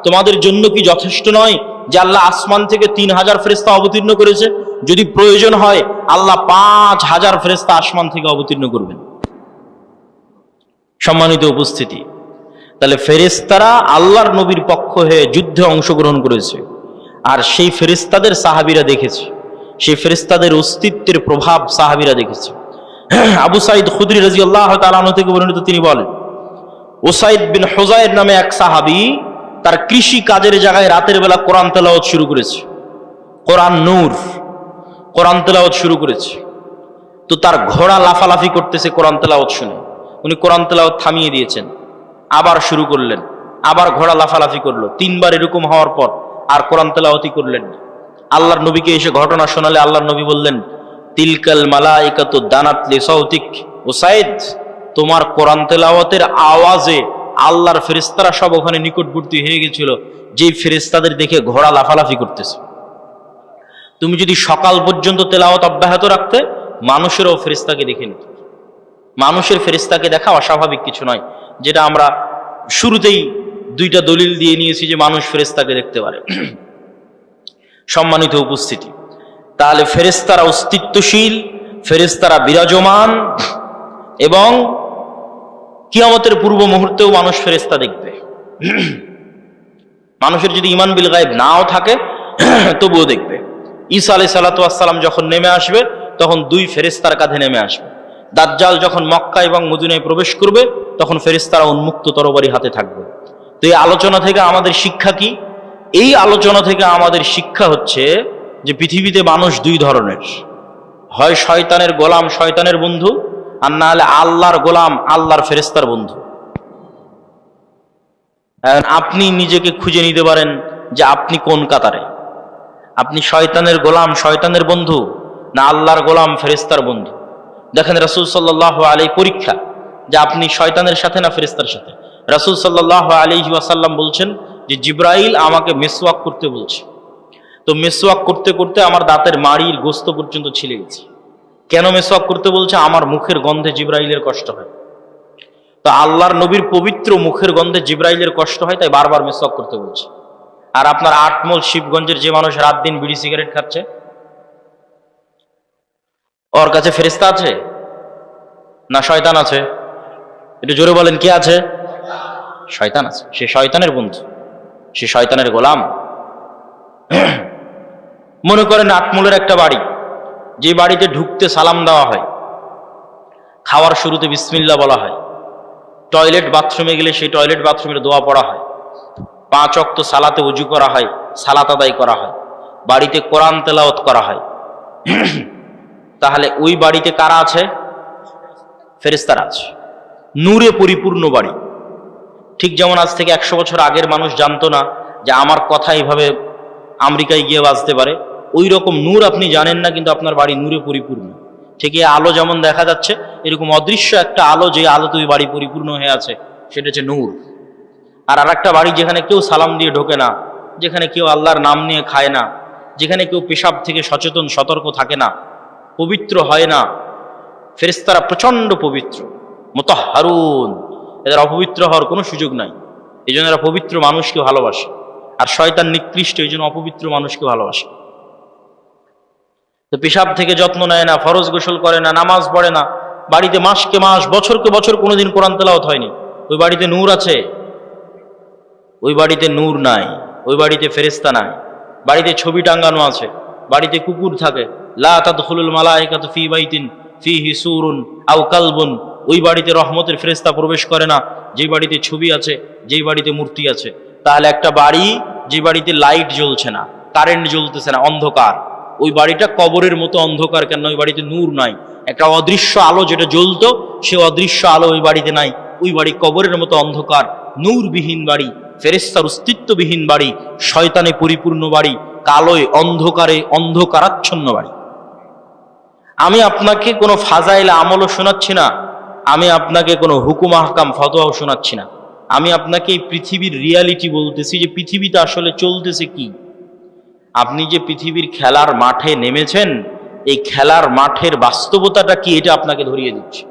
তোমাদের জন্য কি যথেষ্ট নয় যে আল্লাহ আসমান থেকে ৩,০০০ ফেরেশতা অবতীর্ণ করেছে? যদি প্রয়োজন হয় আল্লাহ ৫,০০০ ফেরেশতা আসমান থেকে অবতীর্ণ করবেন। সম্মানিত উপস্থিতি, তাহলে ফেরেশতারা আল্লাহর নবীর পক্ষ হয়ে যুদ্ধে অংশগ্রহণ করেছে, আর সেই ফেরেশতাদের সাহাবীরা দেখেছে, সেই ফেরেশতাদের অস্তিত্বের প্রভাব সাহাবীরা দেখেছে। আবু সাঈদ খুদরি রাদিয়াল্লাহু তাআলা আনহু থেকে বর্ণিত, তিনি বলেন, উসাইদ বিন হুযায়র নামে এক সাহাবী তার কৃষি কাজের জায়গায় রাতের বেলা কোরআন তেলাওয়াত শুরু করেছে, কোরআন নূর, কোরআন তেলাওয়াত শুরু করেছে। তো তার ঘোড়া লাফালাফি করতেছে কোরআন তেলাওয়াত শুনে, উনি কোরআন তেলাওয়াত থামিয়ে দিয়েছেন, আবার শুরু করলেন, আবার ঘোড়া লাফালাফি করলো। ৩ বার এরকম হওয়ার পর আর কোরআন তেলাওয়াতই করলেন না। আল্লাহর নবীকে এসে ঘটনা শোনালে আল্লাহর নবী বললেন, তিলকাল মালাইকাতু দানাত লিসাউতিক, উসাইদ তোমার কোরআন তেলাওয়াতের আওয়াজে আল্লাহর ফেরেশতারা সব ওখানে নিকটবর্তী হয়ে গেছিল, যেই ফেরেশতাদের দেখে ঘোড়া লাফালাফি করতেছে। তুমি যদি সকাল পর্যন্ত তেলাওয়াত অব্যাহত রাখতে, মানুষেরও ফেরেশতাকে দেখে নিত। মানুষের ফেরেশতাকে দেখা অস্বাভাবিক কিছু নয়, যেটা আমরা শুরুতেই 2টা দলিল দিয়ে নিয়েছি যে মানুষ ফেরেশতাকে দেখতে পারে। সম্মানিত উপস্থিতি, তাহলে ফেরেশতারা অস্তিত্বশীল, ফেরেশতারা বিরাজমান, এবং কিয়ামতের পূর্ব মুহূর্তেও মানুষ ফেরেশতা দেখবে। মানুষের যদি ঈমান বিল গায়ব নাও থাকে তবুও দেখবে। ঈসা আলাইহিস সালাতু ওয়াস সালাম যখন নেমে আসবে তখন 2 ফেরেশতার কাঁধে নেমে আসবে। দাজ্জাল যখন মক্কা এবং মদিনায় প্রবেশ করবে তখন ফেরেশতারা উন্মুক্ত তরবারি হাতে থাকবে। তো এই আলোচনা থেকে আমাদের শিক্ষা কি? এই আলোচনা থেকে আমাদের শিক্ষা হচ্ছে যে পৃথিবীতে মানুষ 2 ধরনের, হয় শয়তানের গোলাম, শয়তানের বন্ধু, আর না হলে আল্লাহর গোলাম, আল্লাহর ফেরেশতার বন্ধু। আপনি নিজেকে খুঁজে নিতে পারেন যে আপনি কোন কাতারে, আপনি শয়তানের গোলাম, শয়তানের বন্ধু, না আল্লাহর গোলাম, ফেরেশতার বন্ধু। দেখেন রাসূল সাল্লাল্লাহু আলাইহি পরীক্ষা যে আপনি শয়তানের সাথে না ফেরেশতার সাথে। রাসূল সাল্লাল্লাহু আলাইহি ওয়াসাল্লাম বলছেন যে জিব্রাইল আমাকে মেসওয়াক করতে বলছে, তো মেসওয়াক করতে করতে আমার দাঁতের মাড়ির গোস্ত পর্যন্ত ছিলে গেছে। কেন মেসওয়াক করতে বলছে? আমার মুখের গন্ধে জিব্রাইলের কষ্ট হয়। তো আল্লাহর নবীর পবিত্র মুখের গন্ধে জিব্রাইলের কষ্ট হয়, তাই বারবার মেসওয়াক করতে বলছে। আর আপনার আটমল শিবগঞ্জের যে মানুষ রাত দিন বিড়ি সিগারেট খাচ্ছে, ওর কাছে ফেরেশতা আছে না শয়তান আছে? একটু জোরে বলেন, কে আছে? শয়তান আছে। সে শয়তানের বন্ধু, সে শয়তানের গোলাম। মনে করেন আটমলের একটা বাড়ি, যে বাড়িতে ঢুকতে সালাম দেওয়া হয়, খাওয়ার শুরুতে বিসমিল্লাহ বলা হয়, টয়লেট বাথরুমে গেলে সেই টয়লেট বাথরুমের দোয়া পড়া হয়, 5 ওয়াক্ত সালাতে উজু করা হয়, সালাত আদায় করা হয়, বাড়িতে কোরআন তেলাওয়াত করা হয়, তাহলে ওই বাড়িতে কারা আছে? ফেরেশতারা আছে। নূরে পরিপূর্ণ বাড়ি। ঠিক যেমন আজ থেকে 100 বছর আগের মানুষ জানতো না যে আমার কথা এইভাবে আমেরিকায় গিয়ে বাজতে পারে, ওই রকম নূর আপনি জানেন না, কিন্তু আপনার বাড়ি নূরে পরিপূর্ণ। ঠিক এই আলো যেমন দেখা যাচ্ছে, এরকম অদৃশ্য একটা আলো, যে আলোতে ওই বাড়ি পরিপূর্ণ হয়ে আছে, সেটা হচ্ছে নূর। আর একটা বাড়ি যেখানে কেউ সালাম দিয়ে ঢোকে না, যেখানে কেউ আল্লাহর নাম নিয়ে খায় না, যেখানে কেউ পেশাব থেকে সচেতন সতর্ক থাকে না, পবিত্র হয় না, ফেরেশতারা প্রচন্ড পবিত্র, মুতাহহারুন, এদের অপবিত্র হওয়ার কোনো সুযোগ নাই। এই জন্য এরা পবিত্র মানুষকে ভালোবাসে। আর শয়তান নিকৃষ্ট, এই জন্য অপবিত্র মানুষকে ভালোবাসে। তো পেশাব থেকে যত্ন নেয় না, ফরজ গোসল করে না, নামাজ পড়ে না, বাড়িতে মাসকে মাস বছরকে বছর কোনোদিন কোরআন তেলাওয়াত হয়নি, ওই বাড়িতে নূর আছে? ওই বাড়িতে নূর নাই, ওই বাড়িতে ফেরেশতা নাই। বাড়িতে ছবি টাঙ্গানো আছে, বাড়িতে কুকুর থাকে, লা তাদখুলুল মালায়েকাতু ফি বাইতিন ফিহি সূরুন আও কালবুন, ওই বাড়িতে রহমতের ফেরেশতা প্রবেশ করে না যেই বাড়িতে ছবি আছে, যেই বাড়িতে মূর্তি আছে। তাহলে একটা বাড়ি যে বাড়িতে লাইট জ্বলছে না, কারেন্ট জ্বলতেছে না, অন্ধকার, ওই বাড়িটা কবরের মতো অন্ধকার। কেন? ওই বাড়িতে নূর নাই। একটা অদৃশ্য আলো যেটা জ্বলতো, সে অদৃশ্য আলো ওই বাড়িতে নাই। ওই বাড়ি কবরের মতো অন্ধকার, নূরবিহীন বাড়ি, ফেরেশতার অস্তিত্ববিহীন বাড়ি, শয়তানে পরিপূর্ণ বাড়ি, কালোয় অন্ধকারে অন্ধকারাচ্ছন্ন বাড়ি। আমি আপনাকে কোনো ফাজাইল আমলও শোনাচ্ছি না, আমি আপনাকে কোনো হুকুম আহকাম ফতোয়াও শোনাচ্ছি না। আমি আপনাকে এই পৃথিবীর রিয়ালিটি বলতেছি, যে পৃথিবীতে আসলে চলতেছে কি। আপনি যে পৃথিবীর খেলার মাঠে নেমেছেন, এই খেলার মাঠের বাস্তবতাটা কি, এটা আপনাকে ধরিয়ে দিচ্ছে।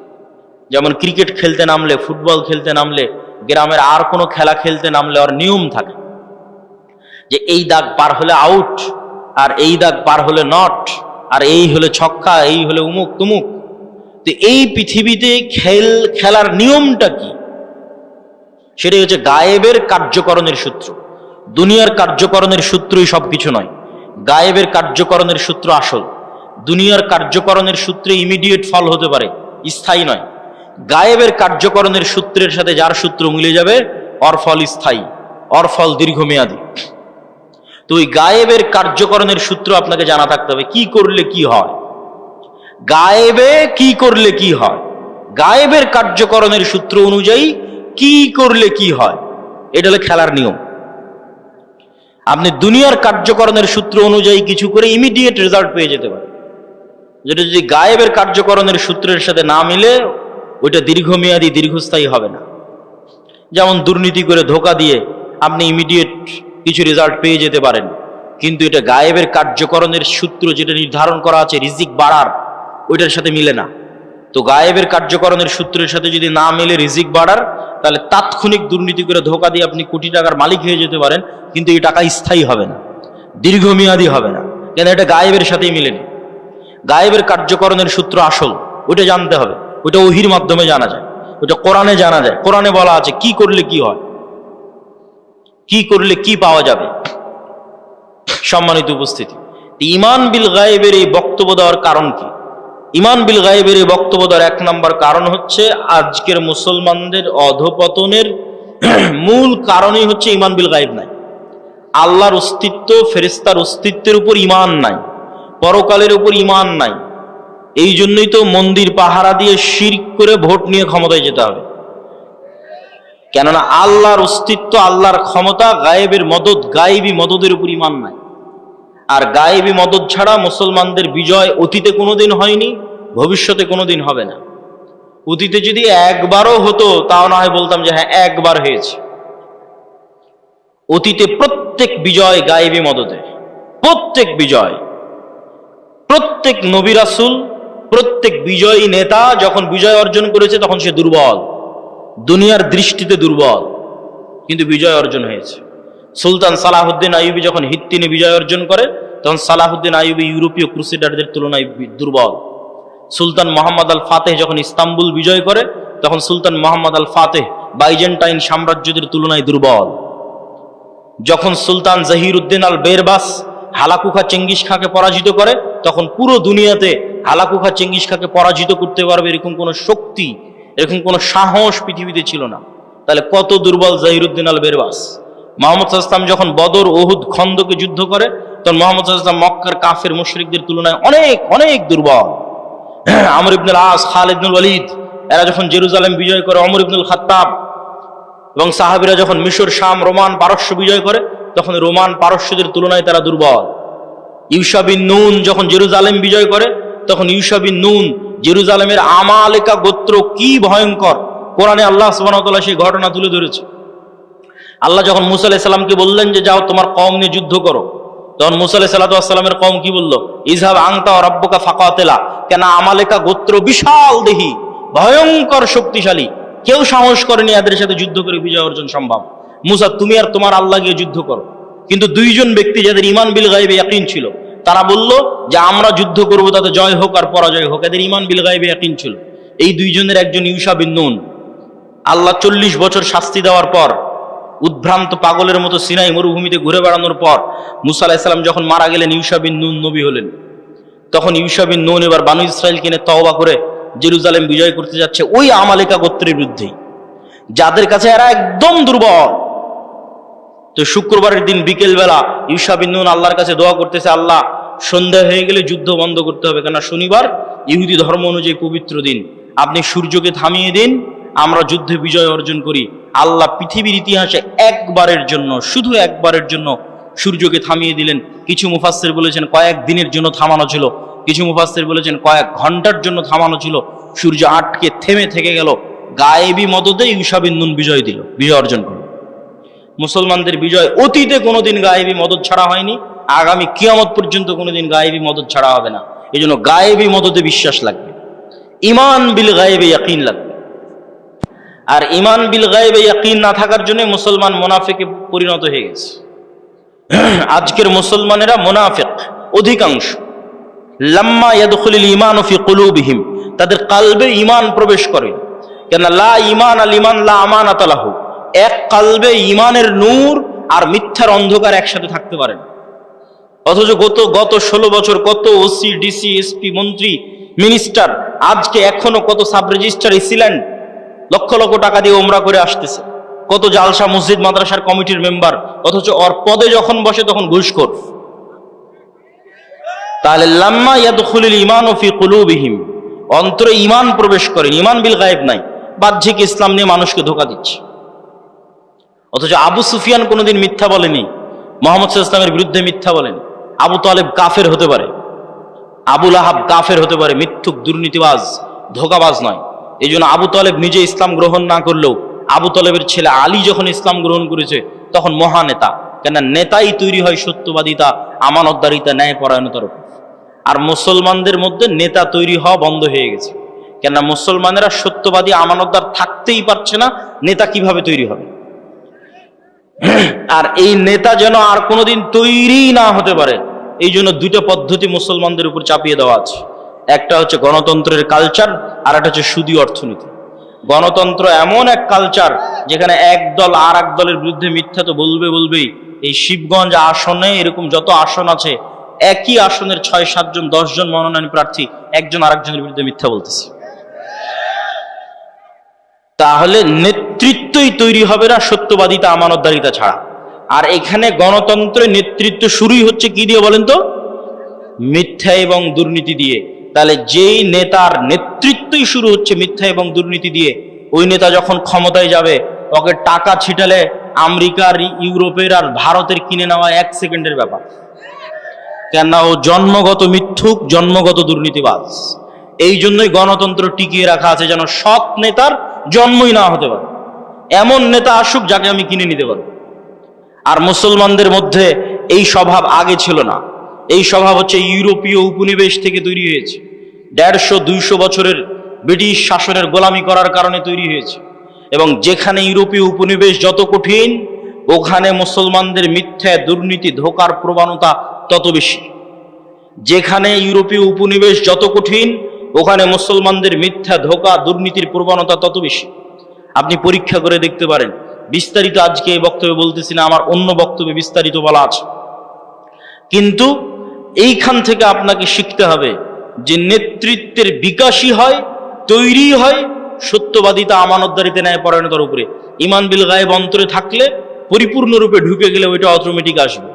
যেমন ক্রিকেট খেলতে নামলে, ফুটবল খেলতে নামলে, গ্রামের আর কোনো খেলা খেলতে নামলে ওর নিয়ম থাকে, যে এই দাগ পার হলে আউট, আর এই দাগ পার হলে নট, আর এই হলে ছক্কা, এই হলে উমুক তুমুক। তো এই পৃথিবীতে খেলার নিয়মটা কি? সেটাই হচ্ছে গায়েবের কার্যকরণের সূত্র। দুনিয়ার কার্যকরণের সূত্রই সবকিছু নয়, গায়েবের কার্যকরণের সূত্র আসল। দুনিয়ার কার্যকরণের সূত্রে ইমিডিয়েট ফল হতে পারে, স্থায়ী নয়। গায়েবের কার্যকরণের সূত্রের সাথে যার সূত্র মিলে যাবে, ওর ফল স্থায়ী, ওর ফল দীর্ঘমেয়াদী। তো ওই গায়েবের কার্যকরণের সূত্র আপনাকে জানা থাকতে হবে। কি করলে কি হয়, গায়েবে কি করলে কি হয়, গায়েবের কার্যকরণের সূত্র অনুযায়ী কি করলে কি হয়, এটা হলো খেলার নিয়ম। আপনি দুনিয়ার কার্যকরণের সূত্র অনুযায়ী কিছু করে ইমিডিয়েট রেজাল্ট পেয়ে যেতে পারেন, যেটা যদি গায়েবের কার্যকরণের সূত্রের সাথে না মিলে, ওইটা দীর্ঘমেয়াদী দীর্ঘস্থায়ী হবে না। যেমন দুর্নীতি করে ধোঁকা দিয়ে আপনি ইমিডিয়েট কিছু রেজাল্ট পেয়ে যেতে পারেন, কিন্তু এটা গায়েবের কার্যকরণের সূত্র যেটা নির্ধারণ করা আছে রিজিক বাড়ার, ওইটার সাথে মিলে না। তো গায়েবের কার্যকরণের সূত্রের সাথে যদি না মিলে রিজিক বাড়ার, তাহলে তাৎক্ষণিক দুর্নীতি করে ধোঁকা দিয়ে আপনি কোটি টাকার মালিক হয়ে যেতে পারেন, কিন্তু এই টাকা স্থায়ী হবে না, দীর্ঘমেয়াদী হবে না, কেন? এটা গায়েবের সাথেই মিলেনি। গায়েবের কার্যকরণের সূত্র আসল, ওইটা জানতে হবে। ওইটা ওহির মাধ্যমে জানা যায়, ওইটা কোরআনে জানা যায়। কোরআনে বলা আছে কি করলে কি হয়, কি করলে কি পাওয়া যাবে। সম্মানিত উপস্থিতি, ঈমান বিল গায়েবের এই বক্তব্য দেওয়ার কারণ কি? ঈমান বিল গায়েবের এই বক্তব্য দেওয়ার 1 নম্বর কারণ হচ্ছে, আজকের মুসলমানদের অধপতনের মূল কারণই হচ্ছে ঈমান বিল গায়েব নাই। আল্লাহর অস্তিত্ব, ফেরেশতার অস্তিত্বের উপর ঈমান নাই, পরকালের উপর ঈমান নাই। এই জন্যই তো মন্দির পাহারা দিয়ে শিরক করে ভোট নিয়ে ক্ষমতায় যেতে হবে। কেননা আল্লাহর অস্তিত্ব, আল্লাহর ক্ষমতা, গায়েবের মদদ, গায়েবী মদদের উপর ঈমান নাই। আর গায়েবী মদদ ছাড়া মুসলমানদের বিজয় অতীতে কোনোদিন হয়নি, ভবিষ্যতে কোনোদিন হবে না। অতীতে যদি একবারও হতো তাও না হয় বলতাম যে হ্যাঁ একবার হয়েছে। অতীতে প্রত্যেক বিজয় গায়েবী মদদে, প্রত্যেক বিজয়, প্রত্যেক নবী রাসূল, প্রত্যেক বিজয়ী নেতা যখন বিজয় অর্জন করেছে তখন সে দুর্বল, দুনিয়ার দৃষ্টিতে দুর্বল, কিন্তু বিজয় অর্জন হয়েছে। সুলতান সালাহুদ্দিন আইয়ুবী যখন হিত্তিনে বিজয় অর্জন করে তখন সালাহুদ্দিন আইয়ুবী ইউরোপীয় ক্রুসেডারদের তুলনায় দুর্বল। সুলতান মোহাম্মদ আল ফাতেহ যখন ইস্তাম্বুল বিজয় করে তখন সুলতান মোহাম্মদ আল ফাতেহ বাইজেন্টাইন সাম্রাজ্যদের তুলনায় দুর্বল। যখন সুলতান জহিরুদ্দিন আল বেরবাস হালাকুখা চেঙ্গিস খাঁকে পরাজিত করে তখন পুরো দুনিয়াতে হালাকুখা চেঙ্গিস খাঁকে পরাজিত করতে পারবে এরকম কোনো শক্তি, এরকম কোনো সাহস পৃথিবীতে ছিল না। তাহলে কত দুর্বল জহিরুদ্দিন আল বেরবাস। মোহাম্মদ সাল্লাল্লাহু আলাইহি ওয়াসাল্লাম যখন বদর, ওহুদ, খন্দকে যুদ্ধ করে তখন মোহাম্মদ সাল্লাল্লাহু আলাইহি ওয়াসাল্লাম মক্কার কাফের মুশরিকদের তুলনায় অনেক অনেক দুর্বল। আমর ইবনুল আস, খালিদ ইবনুল ওয়ালিদ এরা যখন জেরুজালেম বিজয় করে, ওমর ইবনুল খাত্তাব এবং সাহাবীরা যখন মিশর, শাম, রোমান, পারস্য বিজয় করে তখন রোমান পারস্যদের তুলনায় তারা দুর্বল। ইউশা বিন নুন যখন জেরুজালেম বিজয় করে তখন ইউশা বিন নুন, জেরুজালেমের আমালেকা গোত্র কি ভয়ঙ্কর, কোরআনে আল্লাহ সুবহানাহু ওয়া তাআলা সেই ঘটনা তুলে ধরেছে। আল্লাহ যখন মুসা আলাইহিস সালামকে বললেন যে যাও তোমার কওম নিয়ে যুদ্ধ করো, তখন মুসা আলাইহিস সালামের কওম কি বলল? ইযহাব আনতা ওয়া রাব্বুকা ফাকাতিলা। কেন আমালেকা গোত্র বিশাল দেহি, ভয়ঙ্কর শক্তিশালী, কেউ সাহস করেনি এদের সাথে যুদ্ধ করে বিজয় অর্জন সম্ভব। মুসা তুমি আর তোমার আল্লাহ গিয়ে যুদ্ধ করো। কিন্তু দুইজন ব্যক্তি যাদের ঈমান বিল গায়বে ইয়াকিন ছিল তারা বলল যে আমরা যুদ্ধ করব, তাতে জয় হোক আর পরাজয় হোক। এদের ঈমান বিল গায়বে ইয়াকিন ছিল। এই দুইজনের একজন ইউশা বিন নুন। আল্লাহ 40 বছর শাস্তি দেওয়ার পর, উদ্ভ্রান্ত পাগলের মতো সিনাই মরুভূমিতে ঘুরে বেড়ানোর পর মুসা আলাইহিস সালাম যখন মারা গেলেন, ইউশা বিন নুন নবী হলেন। তখন ইউশা বিন নুন এবার বানু ইসরাইলকে নিয়ে তওবা করে জেরুজালেম বিজয় করতে যাচ্ছে ওই আমালেকা গোত্রের বিরুদ্ধেই, যাদের কাছে এরা একদম দুর্বল। তো শুক্রবারের দিন বিকেল বেলা ইউশা বিন নুন আল্লাহর কাছে দোয়া করতেছে, আল্লাহ সন্ধ্যা হয়ে গেলে যুদ্ধ বন্ধ করতে হবে, কেন শনিবার ইহুদি ধর্ম অনুযায়ী পবিত্র দিন, আপনি সূর্যকে থামিয়ে দিন, আমরা যুদ্ধে বিজয় অর্জন করি। আল্লাহ পৃথিবীর ইতিহাসে একবারের জন্য, শুধু একবারের জন্য সূর্যকে থামিয়ে দিলেন। কিছু মুফাসসির বলেছেন কয়েক দিনের জন্য থামানো ছিল, কিছু মুফাসসির বলেছেন কয়েক ঘন্টার জন্য থামানো ছিল। সূর্য আটকে থেমে থেকে গেল। গায়েবী মদদে ইউশা বিন নুন বিজয় দিল, বিজয় অর্জন করল। মুসলমানদের বিজয় অতীতে কোনোদিন গায়েবী মদদ ছাড়া হয়নি, আগামী কিয়ামত পর্যন্ত কোনোদিন গায়েবী মদদ ছাড়া হবে না। এই জন্য গায়েবী মদদে বিশ্বাস লাগবে, ঈমান বিল গায়েবে ইয়াকিন লাগবে। আর ঈমান বিল গায়েবে ইয়াকিন না থাকার জন্য মুসলমান মুনাফিকে পরিণত হয়ে গেছে। আজকের মুসলমানেরা মুনাফিক অধিকাংশ। লাম্মা ইয়াদখুলুল ঈমানু ফি কুলুবিহিম, তাদের কলবে ঈমান প্রবেশ করে। কেন লা ঈমান আল ঈমান লা আমানাতা লাহু, এক কলবে ঈমানের নূর আর মিথ্যার অন্ধকার একসাথে থাকতে পারে না। অথচ গত 16 বছর কত ওসি, ডিসি, এসপি, মন্ত্রী, মিনিস্টার, আজকে এখনো কত sub registrar AC land lakh lakh টাকা দিয়ে ওমরা করে আসতেছে, কত জালসা মসজিদ মাদ্রাসার কমিটির মেম্বার, অথচ ওর পদে যখন বসে তখন ঘুষখোর। তাহলে লাম্মা ইয়াদখুলুল ঈমানু ফি কুলুবিহিম, অন্তরে ঈমান প্রবেশ করে, ঈমান বিল গায়েব নাই, বাহ্যিক ইসলাম নিয়ে মানুষকে ধোঁকা দিচ্ছে। অথচ আবু সুফিয়ান কোনোদিন মিথ্যা বলেনি, মুহাম্মদ সাল্লাল্লাহু আলাইহি ওয়াসাল্লামের বিরুদ্ধে মিথ্যা বলেনি। আবু তালেব কাফের হতে পারে, আবু লাহাব কাফের হতে পারে, মিথ্যুক, দুর্নীতিবাজ, ধোঁকাবাজ নয়। এই জন্য আবু তালেব নিজে ইসলাম গ্রহণ না করলেও আবু তালেবের ছেলে আলী যখন ইসলাম গ্রহণ করেছে তখন মহানেতা। কেন নেতাই তৈরি হয় সত্যবাদিতা, আমানতদারিতা, ন্যায়পরায়ণতার উপর। আর মুসলমানদের মধ্যে নেতা তৈরি হওয়া বন্ধ হয়ে গেছে। কেন মুসলমানেরা সত্যবাদী, আমানতদার থাকতেই পারছে না, নেতা কিভাবে তৈরি হবে? আর এই নেতা যেন আর কোনোদিন তৈরি না হতে পারে, এই জন্য দুইটা পদ্ধতি মুসলমানদের উপর চাপিয়ে দেওয়া আছে। একটা হচ্ছে গণতন্ত্রের কালচার, আর একটা হচ্ছে সুদী অর্থনীতি। গণতন্ত্র এমন এক কালচার যেখানে এক দল আর এক দলের বিরুদ্ধে মিথ্যা তো বলবেই। এই শিবগঞ্জ আসনে এরকম যত আসন আছে, একই আসনের 6-7 জন 10 জন মনোনয়ন প্রার্থী একজন আরেকজনের বিরুদ্ধে মিথ্যা বলতেছে। তাহলে নেতৃত্বই তৈরি হবে না সত্যবাদিতা, আমানতদারিতা ছাড়া। আর এখানে গণতন্ত্রের নেতৃত্ব শুরুই হচ্ছে কি দিয়ে বলেন তো? মিথ্যা এবং দুর্নীতি দিয়ে। তাহলে যেই নেতার নেতৃত্বই শুরু হচ্ছে মিথ্যা এবং দুর্নীতি দিয়ে, ওই নেতা যখন ক্ষমতায় যাবে ওকে টাকা ছিটালে আমেরিকার, ইউরোপের আর ভারতের কিনে নেওয়া 1 সেকেন্ডের ব্যাপার। কেননা ও জন্মগত মিথ্যুক, জন্মগত দুর্নীতিবাজ। এই জন্যই গণতন্ত্র টিকিয়ে রাখা আছে, যেন সৎ নেতার জন্মই না হতে পারে। এমন নেতা আসুক যাকে আমি কিনে নিতে পারবো। আর মুসলমানদের মধ্যে এই স্বভাব আগে ছিল না। এই স্বভাব হচ্ছে ইউরোপীয় উপনিবেশ থেকে তৈরি হয়েছে। 150-200 বছরের ব্রিটিশ শাসনের গোলামি করার কারণে তৈরি হয়েছে। এবং যেখানে ইউরোপীয় উপনিবেশ যত কঠিন, ওখানে মুসলমানদের মিথ্যা, দুর্নীতি, ধোঁকার প্রবণতা তত বেশি। যেখানে ইউরোপীয় উপনিবেশ যত কঠিন, ওখানে মুসলমানদের মিথ্যা, ধোঁকা, দুর্নীতির প্রবণতা তত বেশি। আপনি পরীক্ষা করে দেখতে পারেন। বিস্তারিত আজকে এই বক্তব্যে বলতেছি না, আমার অন্য বক্তব্যে বিস্তারিত বলা আছে। কিন্তু এইখান থেকে আপনাকে শিখতে হবে যে নেতৃত্বের বিকাশই হয়, তৈরি হয় সত্যবাদিতা, আমানতদারিতে, ন্যায়পরায়ণতার উপরে। ঈমান বিল গায়েব অন্তরে থাকলে, পরিপূর্ণরূপে ঢুকে গেলে ওইটা অটোমেটিক আসবে।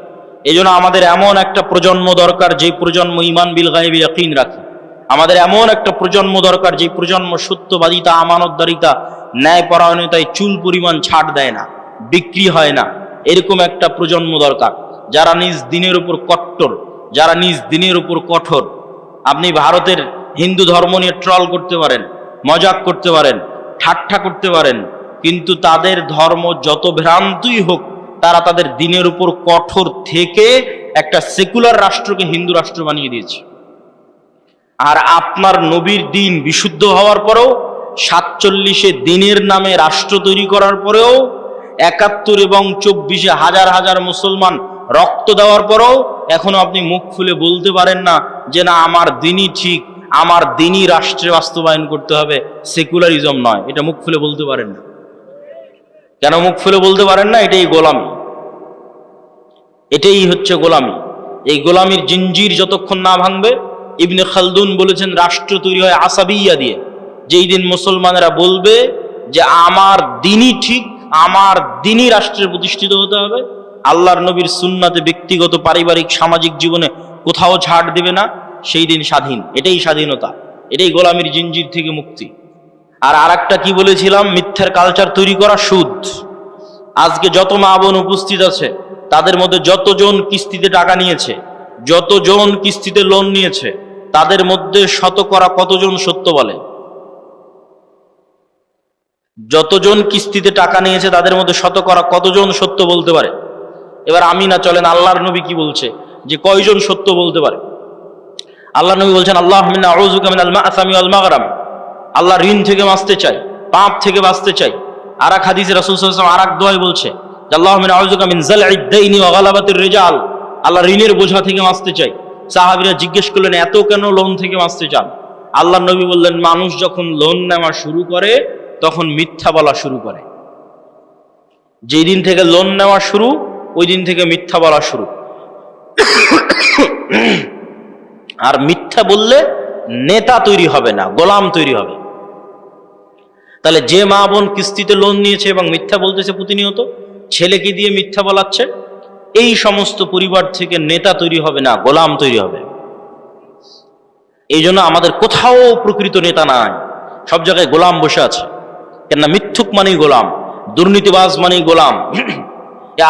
এই জন্য আমাদের এমন একটা প্রজন্ম দরকার যে প্রজন্ম ঈমান বিল গায়েবে ইয়াকিন রাখে। আমাদের এমন একটা প্রজন্ম দরকার যে প্রজন্ম সত্যবাদিতা, আমানতদারিতা, ন্যায়পরায়ণতায় চুল পরিমাণ ছাড় দেয় না, বিক্রি হয় না। এরকম একটা প্রজন্ম দরকার যারা নিজ দিনের উপর কট্টর, যারা নিজ দিনের উপর কঠোর। আপনি ভারতের হিন্দু ধর্ম নিয়ে ট্রল করতে পারেন, মজাক করতে পারেন, ঠাট্টা করতে পারেন, কিন্তু তাদের ধর্ম যত ভ্রান্তই হোক, তারা তাদের দিনের উপর কঠোর থেকে একটা সেকুলার রাষ্ট্রকে হিন্দু রাষ্ট্র বানিয়ে দিয়েছে। আর আপনার নবীর দিন বিশুদ্ধ হওয়ার পরেও, 47-এ দিনের নামে রাষ্ট্র তৈরি করার পরেও, 71 এবং 24-এ হাজার হাজার মুসলমান রক্ত দেওয়ার পরেও এখনো আপনি মুখ খুলে বলতে পারেন না যে না, আমার দিনই ঠিক, আমার দিনই রাষ্ট্রে বাস্তবায়ন করতে হবে, সেকুলারিজম নয়। এটা মুখ খুলে বলতে পারেন না। কেন মুখ খুলে বলতে পারেন না? এটাই গোলামি, এটাই হচ্ছে গোলামি। এই গোলামির জিঞ্জির যতক্ষণ না ভাঙবে, ইবনে খালদুন বলেছেন রাষ্ট্র তৈরি হয় আসাবিয়া দিয়ে। যেই দিন মুসলমানেরা বলবে যে আমার দিনই ঠিক, আমার দিনই রাষ্ট্রে প্রতিষ্ঠিত হতে হবে, আল্লাহর নবীর সুন্নাতে ব্যক্তিগত, পারিবারিক, সামাজিক জীবনে কোথাও ছাড় দেবে না, সেই দিন স্বাধীন। এটাই স্বাধীনতা, এটাই গোলামির জিঞ্জির থেকে মুক্তি। আর আরেকটা কি বলেছিলাম? মিথ্যার কালচার তৈরি করা, সুদ। আজকে যত মা বোন উপস্থিত আছে, তাদের মধ্যে যতজন কিস্তিতে টাকা নিয়েছে, যতজন কিস্তিতে লোন নিয়েছে, তাদের মধ্যে শতকরা কতজন সত্য বলে? যতজন কিস্তিতে টাকা নিয়েছে তাদের মধ্যে শতকরা কতজন সত্য বলতে পারে? এবার আমি না, চলেন আল্লাহর নবী কি বলছে যে কয়জন সত্য বলতে পারে। আল্লাহ নবী বলছেন, আল্লাহুম্মা ইন্নী আউযুবিকা মিনাল মা'সামি ওয়াল মাগরাম। আল্লাহ ঋণ থেকে বাঁচতে চাই, পাপ থেকে বাঁচতে চাই। আর এক হাদিসে রাসূল সাল্লাল্লাহু আলাইহি ওয়াসাল্লাম আর এক দোয়ায় বলছে যে আল্লাহুম্মা ইন্নী আউযুবিকা মিন যাল'id দাইনি ওয়া গালাবাতির রিজাল। আল্লাহ ঋণের বোঝা থেকে বাঁচতে চাই। সাহাবীরা জিজ্ঞেস করলেন, এত কেন লোন থেকে বাঁচতে চান? আল্লাহ নবী বললেন, মানুষ যখন লোন নেওয়া শুরু করে তখন মিথ্যা বলা শুরু করে। যেই দিন থেকে লোন নেওয়া শুরু, ওই দিন থেকে মিথ্যা বলা শুরু। আর মিথ্যা বললে নেতা তৈরি হবে না, গোলাম তৈরি হবে। তাহলে যে মা বোন কিস্তিতে লোন নিয়েছে এবং মিথ্যা বলতেছে প্রতিনিয়ত, ছেলেকে দিয়ে মিথ্যা বলাচ্ছে, এই সমস্ত পরিবার থেকে নেতা তৈরি হবে না, গোলাম তৈরি হবে। এই জন্য আমাদের কোথাও প্রকৃত নেতা নাই, সব জায়গায় গোলাম বসে আছে। কেননা মিথ্যুক মানেই গোলাম, দুর্নীতিবাজ মানেই গোলাম।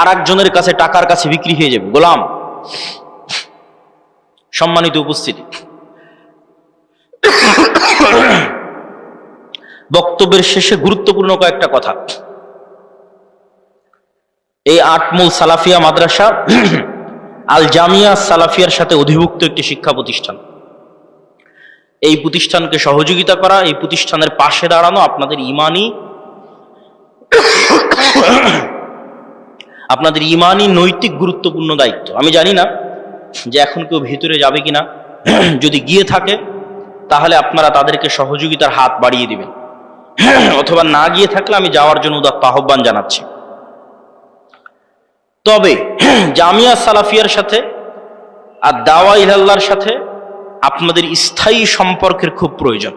আর একজনের কাছে, টাকার কাছে বিক্রি হয়ে যাবে, গোলাম। সম্মানিত উপস্থিতি, বক্তব্যের শেষে গুরুত্বপূর্ণ কয়েকটা কথা। এই আটমূল সালাফিয়া মাদ্রাসা আল জামিয়া সালাফিয়ার সাথে অধিভুক্ত একটি শিক্ষা প্রতিষ্ঠান। এই প্রতিষ্ঠানকে সহযোগিতা করা, এই প্রতিষ্ঠানের পাশে দাঁড়ানো আপনাদের ইমানি নৈতিক গুরুত্বপূর্ণ দায়িত্ব। আমি জানি না যে এখন কেউ ভিতরে যাবে কিনা, যদি গিয়ে থাকে তাহলে আপনারা তাদেরকে সহযোগিতার হাত বাড়িয়ে দিবেন, অথবা না গিয়ে থাকলে আমি যাওয়ার জন্য উদাত্ত আহ্বান জানাচ্ছি। তবে জামিয়া সালাফিয়ার সাথে আর দাওয়া ইলাল্লাহর সাথে আপনাদের স্থায়ী সম্পর্কের খুব প্রয়োজন।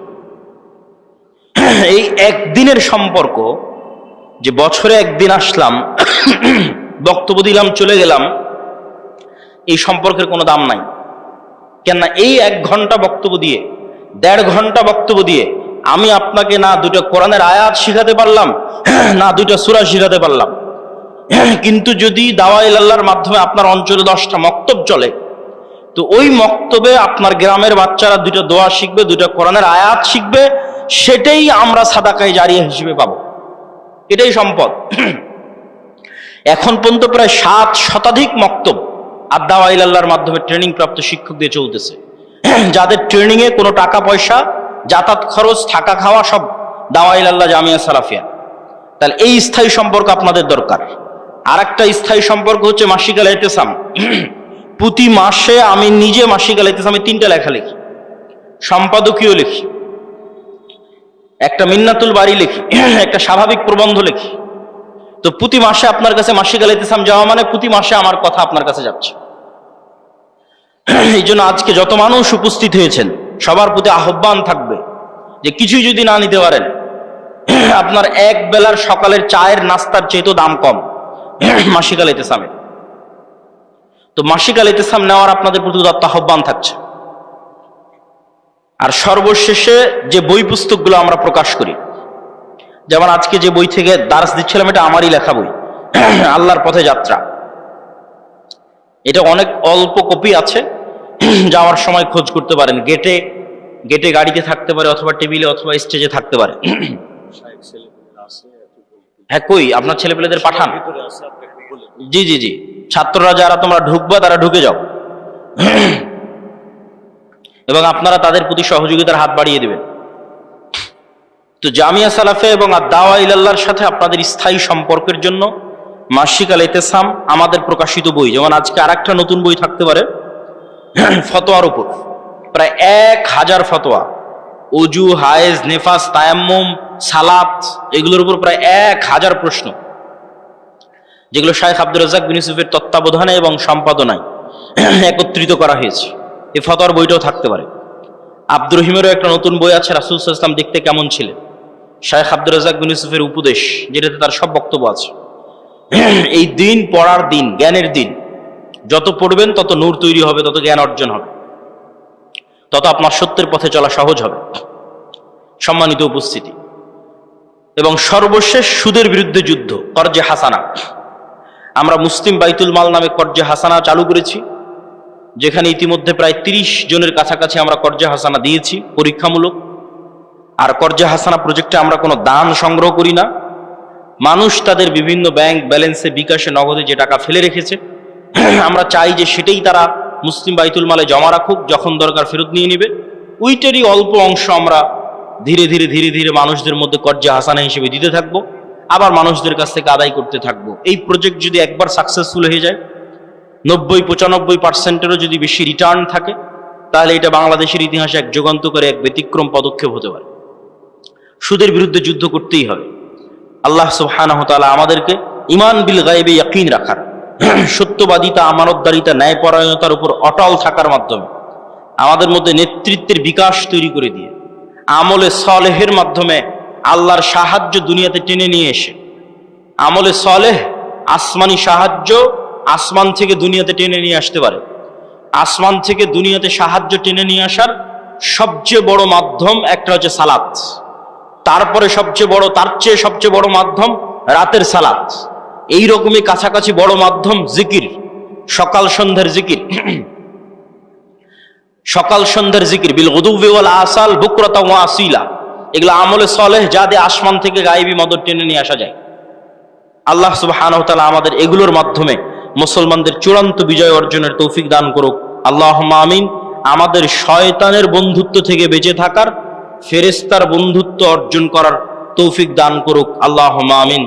এই একদিনের সম্পর্ক, যে বছরে একদিন আসলাম, বক্তব্য দিলাম, চলে গেলাম, এই সম্পর্কের কোনো দাম নাই। কেননা এই 1 ঘন্টা বক্তব্য দিয়ে, 1.5 ঘন্টা বক্তব্য দিয়ে আমি আপনাকে না 2টা কোরআনের আয়াত শিখাতে পারলাম, না 2টা সূরা শিখাতে পারলাম। কিন্তু যদি দাওয়া ইলাল্লাহর মাধ্যমে আপনার অঞ্চলে 10টা মক্তব চলে, তো ওই মক্তবে আপনার গ্রামের বাচ্চারা দুটো দোয়া শিখবে, দুটো কোরআনের আয়াত শিখবে, সেটাই আমরা সাদাকায়ে জারিয়া হিসেবে পাবো, এটাই সম্পদ। এখন পর্যন্ত প্রায় 7 শতাধিক মক্তব আদ-দাওয়া ইলাল্লাহর মাধ্যমে ট্রেনিং প্রাপ্ত শিক্ষক দিয়ে চলতেছে, যাদের ট্রেনিং এ কোনো টাকা পয়সা, যাতায়াত খরচ, থাকা খাওয়া সব দাওয়া ইলাল্লাহ জামিয়া সালাফিয়া। তাহলে এই স্থায়ী সম্পর্ক আপনাদের দরকার। আর একটা স্থায়ী সম্পর্ক হচ্ছে মাসিক আল ইতিসাম। প্রতি মাসে আমি নিজে মাসিক আল ইতিসামে 3টা লেখা লিখি, সম্পাদকীয় লিখি, একটা মিন্নাতুল বাড়ি লিখি, একটা স্বাভাবিক প্রবন্ধ লিখি। তো প্রতি মাসে আপনার কাছে মাসিক আল ইতিসাম যাওয়া মানে প্রতি মাসে আমার কথা আপনার কাছে যাচ্ছে। এই জন্য আজকে যত মানুষ উপস্থিত হয়েছেন সবার প্রতি আহ্বান থাকবে যে কিছুই যদি না নিতে পারেন, আপনার এক বেলার সকালের চায়ের নাস্তার চেয়ে দাম কম মাসিক আল ইতিসামের। তো মাসিক আল ইতিসাম নেওয়ার আপনাদের প্রতি আহ্বান থাকছে। আর সর্বশেষে যে বই পুস্তকগুলো আমরা প্রকাশ করি, যেমন আজকে যে বই থেকে দার্স দিচ্ছিলাম, এটা আমারই লেখা বই, আল্লাহর পথে যাত্রা। এটা অনেক অল্প কপি আছে, যাওয়ার সময় খোঁজ করতে পারেন। গেটে গেটে গাড়িতে থাকতে পারে, অথবা টেবিলে অথবা স্টেজে থাকতে পারে। হ্যাঁ, কই আপনার ছেলেপেলেদের পাঠান। জি জি জি, ছাত্ররা যারা তোমরা ঢুকবা তারা ঢুকে যাও, এবং আপনারা তাদের প্রতি সহযোগিতার হাত বাড়িয়ে দেবেন। তো জামিয়া সালাফে এবং আদ-দাওয়া ইলাল্লাহর সাথে আপনাদের স্থায়ী সম্পর্কের জন্য মাসিক আল ইতিসাম আমাদের প্রকাশিত বই। যেমন আজকে আরেকটা নতুন বই থাকতে পারে ফতোয়ার উপর, প্রায় 1000 ফতোয়া, ওযু, হায়েজ, নেফাস, তায়াম্মুম, সালাত, এগুলোর উপর প্রায় 1000 প্রশ্ন, যেগুলো শাইখ আব্দুর রাজ্জাক বিন ইউসুফের তত্ত্বাবধানে এবং সম্পাদনায় একত্রিত করা হয়েছে। এই ফতোয়ার বইটাও থাকতে পারে। আব্দুর রহিমেরও একটা নতুন বই আছে, রাসূল সাল্লাল্লাহু আলাইহি ওয়াসাল্লাম দেখতে কেমন ছিলেন, শাইখ আব্দুর রাজ্জাক বিন ইউসুফের উপদেশ, যেটাতে তার সব বক্তব্য আছে। এই দিন পড়ার দিন, জ্ঞানের দিন, যত পড়বেন তত নূর তৈরি হবে, তত জ্ঞান অর্জন হবে, তত আপনার সত্যের পথে চলা সহজ হবে। সম্মানিত উপস্থিতি, এবং সর্বশেষ সুদের বিরুদ্ধে যুদ্ধ, কর্জে হাসানা। আমরা মুসলিম বাইতুল মাল নামে কর্জে হাসানা চালু করেছি, যেখানে ইতিমধ্যে প্রায় 30 জনের কাছাকাছি আমরা কর্জে হাসানা দিয়েছি পরীক্ষামূলক। আর কর্জে হাসানা প্রজেক্টে আমরা কোনো দান সংগ্রহ করি না। মানুষ তাদের বিভিন্ন ব্যাংক ব্যালেন্সে, বিকাশে, নগদে যে টাকা ফেলে রেখেছে, আমরা চাই যে সেটাই তারা মুসলিম বাইতুল মালে জমা রাখুক, যখন দরকার ফেরত নিয়ে নেবে। ওইটারই অল্প অংশ আমরা ধীরে ধীরে ধীরে ধীরে মানুষদের মধ্যে কর্জে হাসানা হিসেবে দিতে থাকবো, আবার মানুষদের কাছ থেকে আদায় করতে থাকবো। এই প্রজেক্ট যদি একবার সাকসেসফুল হয়ে যায়, 90-95%-এরও যদি বেশি রিটার্ন থাকে, তাহলে এটা বাংলাদেশের ইতিহাসে এক যুগান্তকারী, এক ব্যতিক্রম পদক্ষেপ হতে পারে। সুদের বিরুদ্ধে যুদ্ধ করতেই হবে। আল্লাহ সুবহানাহু ওয়া তাআলা আমাদেরকে ঈমান বিল গায়বে ইয়াকিন রাখার, সত্যবাদিতা, আমানতদারিতা, ন্যায়পরায়ণতার উপর অটল থাকার মাধ্যমে আমাদের মধ্যে নেতৃত্বের বিকাশ তৈরি করে দিয়ে, আমলে সলেহের মাধ্যমে আল্লাহর সাহায্য দুনিয়াতে টেনে নিয়ে এসে, আমলে সলেহ আসমানি সাহায্য আসমান থেকে দুনিয়াতে টেনে নিয়ে আসতে পারে। আসমান থেকে দুনিয়াতে সাহায্য টেনে নিয়ে আসার সবচেয়ে বড় মাধ্যম একটা হচ্ছে সালাত, তারপরে সবচেয়ে বড়, তার চেয়ে সবচেয়ে বড় মাধ্যম রাতের সালাত, এইরকমই কাছাকাছি বড় মাধ্যম জিকির, সকাল সন্ধ্যার জিকির। সকাল সন্ধ্যার জিকির, বিল গুদুওয়ি ওয়াল আসাল বুকরাতা ওয়া আসিলা, এগুলো আমলে সলেহ, যা দিয়ে আসমান থেকে গায়েবী মদদ টেনে নিয়ে আসা যায়। আল্লাহ সুবহানাহু ওয়া তাআলা আমাদের এগুলোর মাধ্যমে মুসলমানদের চূড়ান্ত বিজয় অর্জনের তৌফিক দান করুক। আল্লাহুম্মা আমিন। আমাদের শয়তানের বন্ধুত্ব থেকে বেঁচে থাকার, ফেরেশতার বন্ধুত্ব অর্জন করার তৌফিক দান করুক। আল্লাহুম্মা আমিন।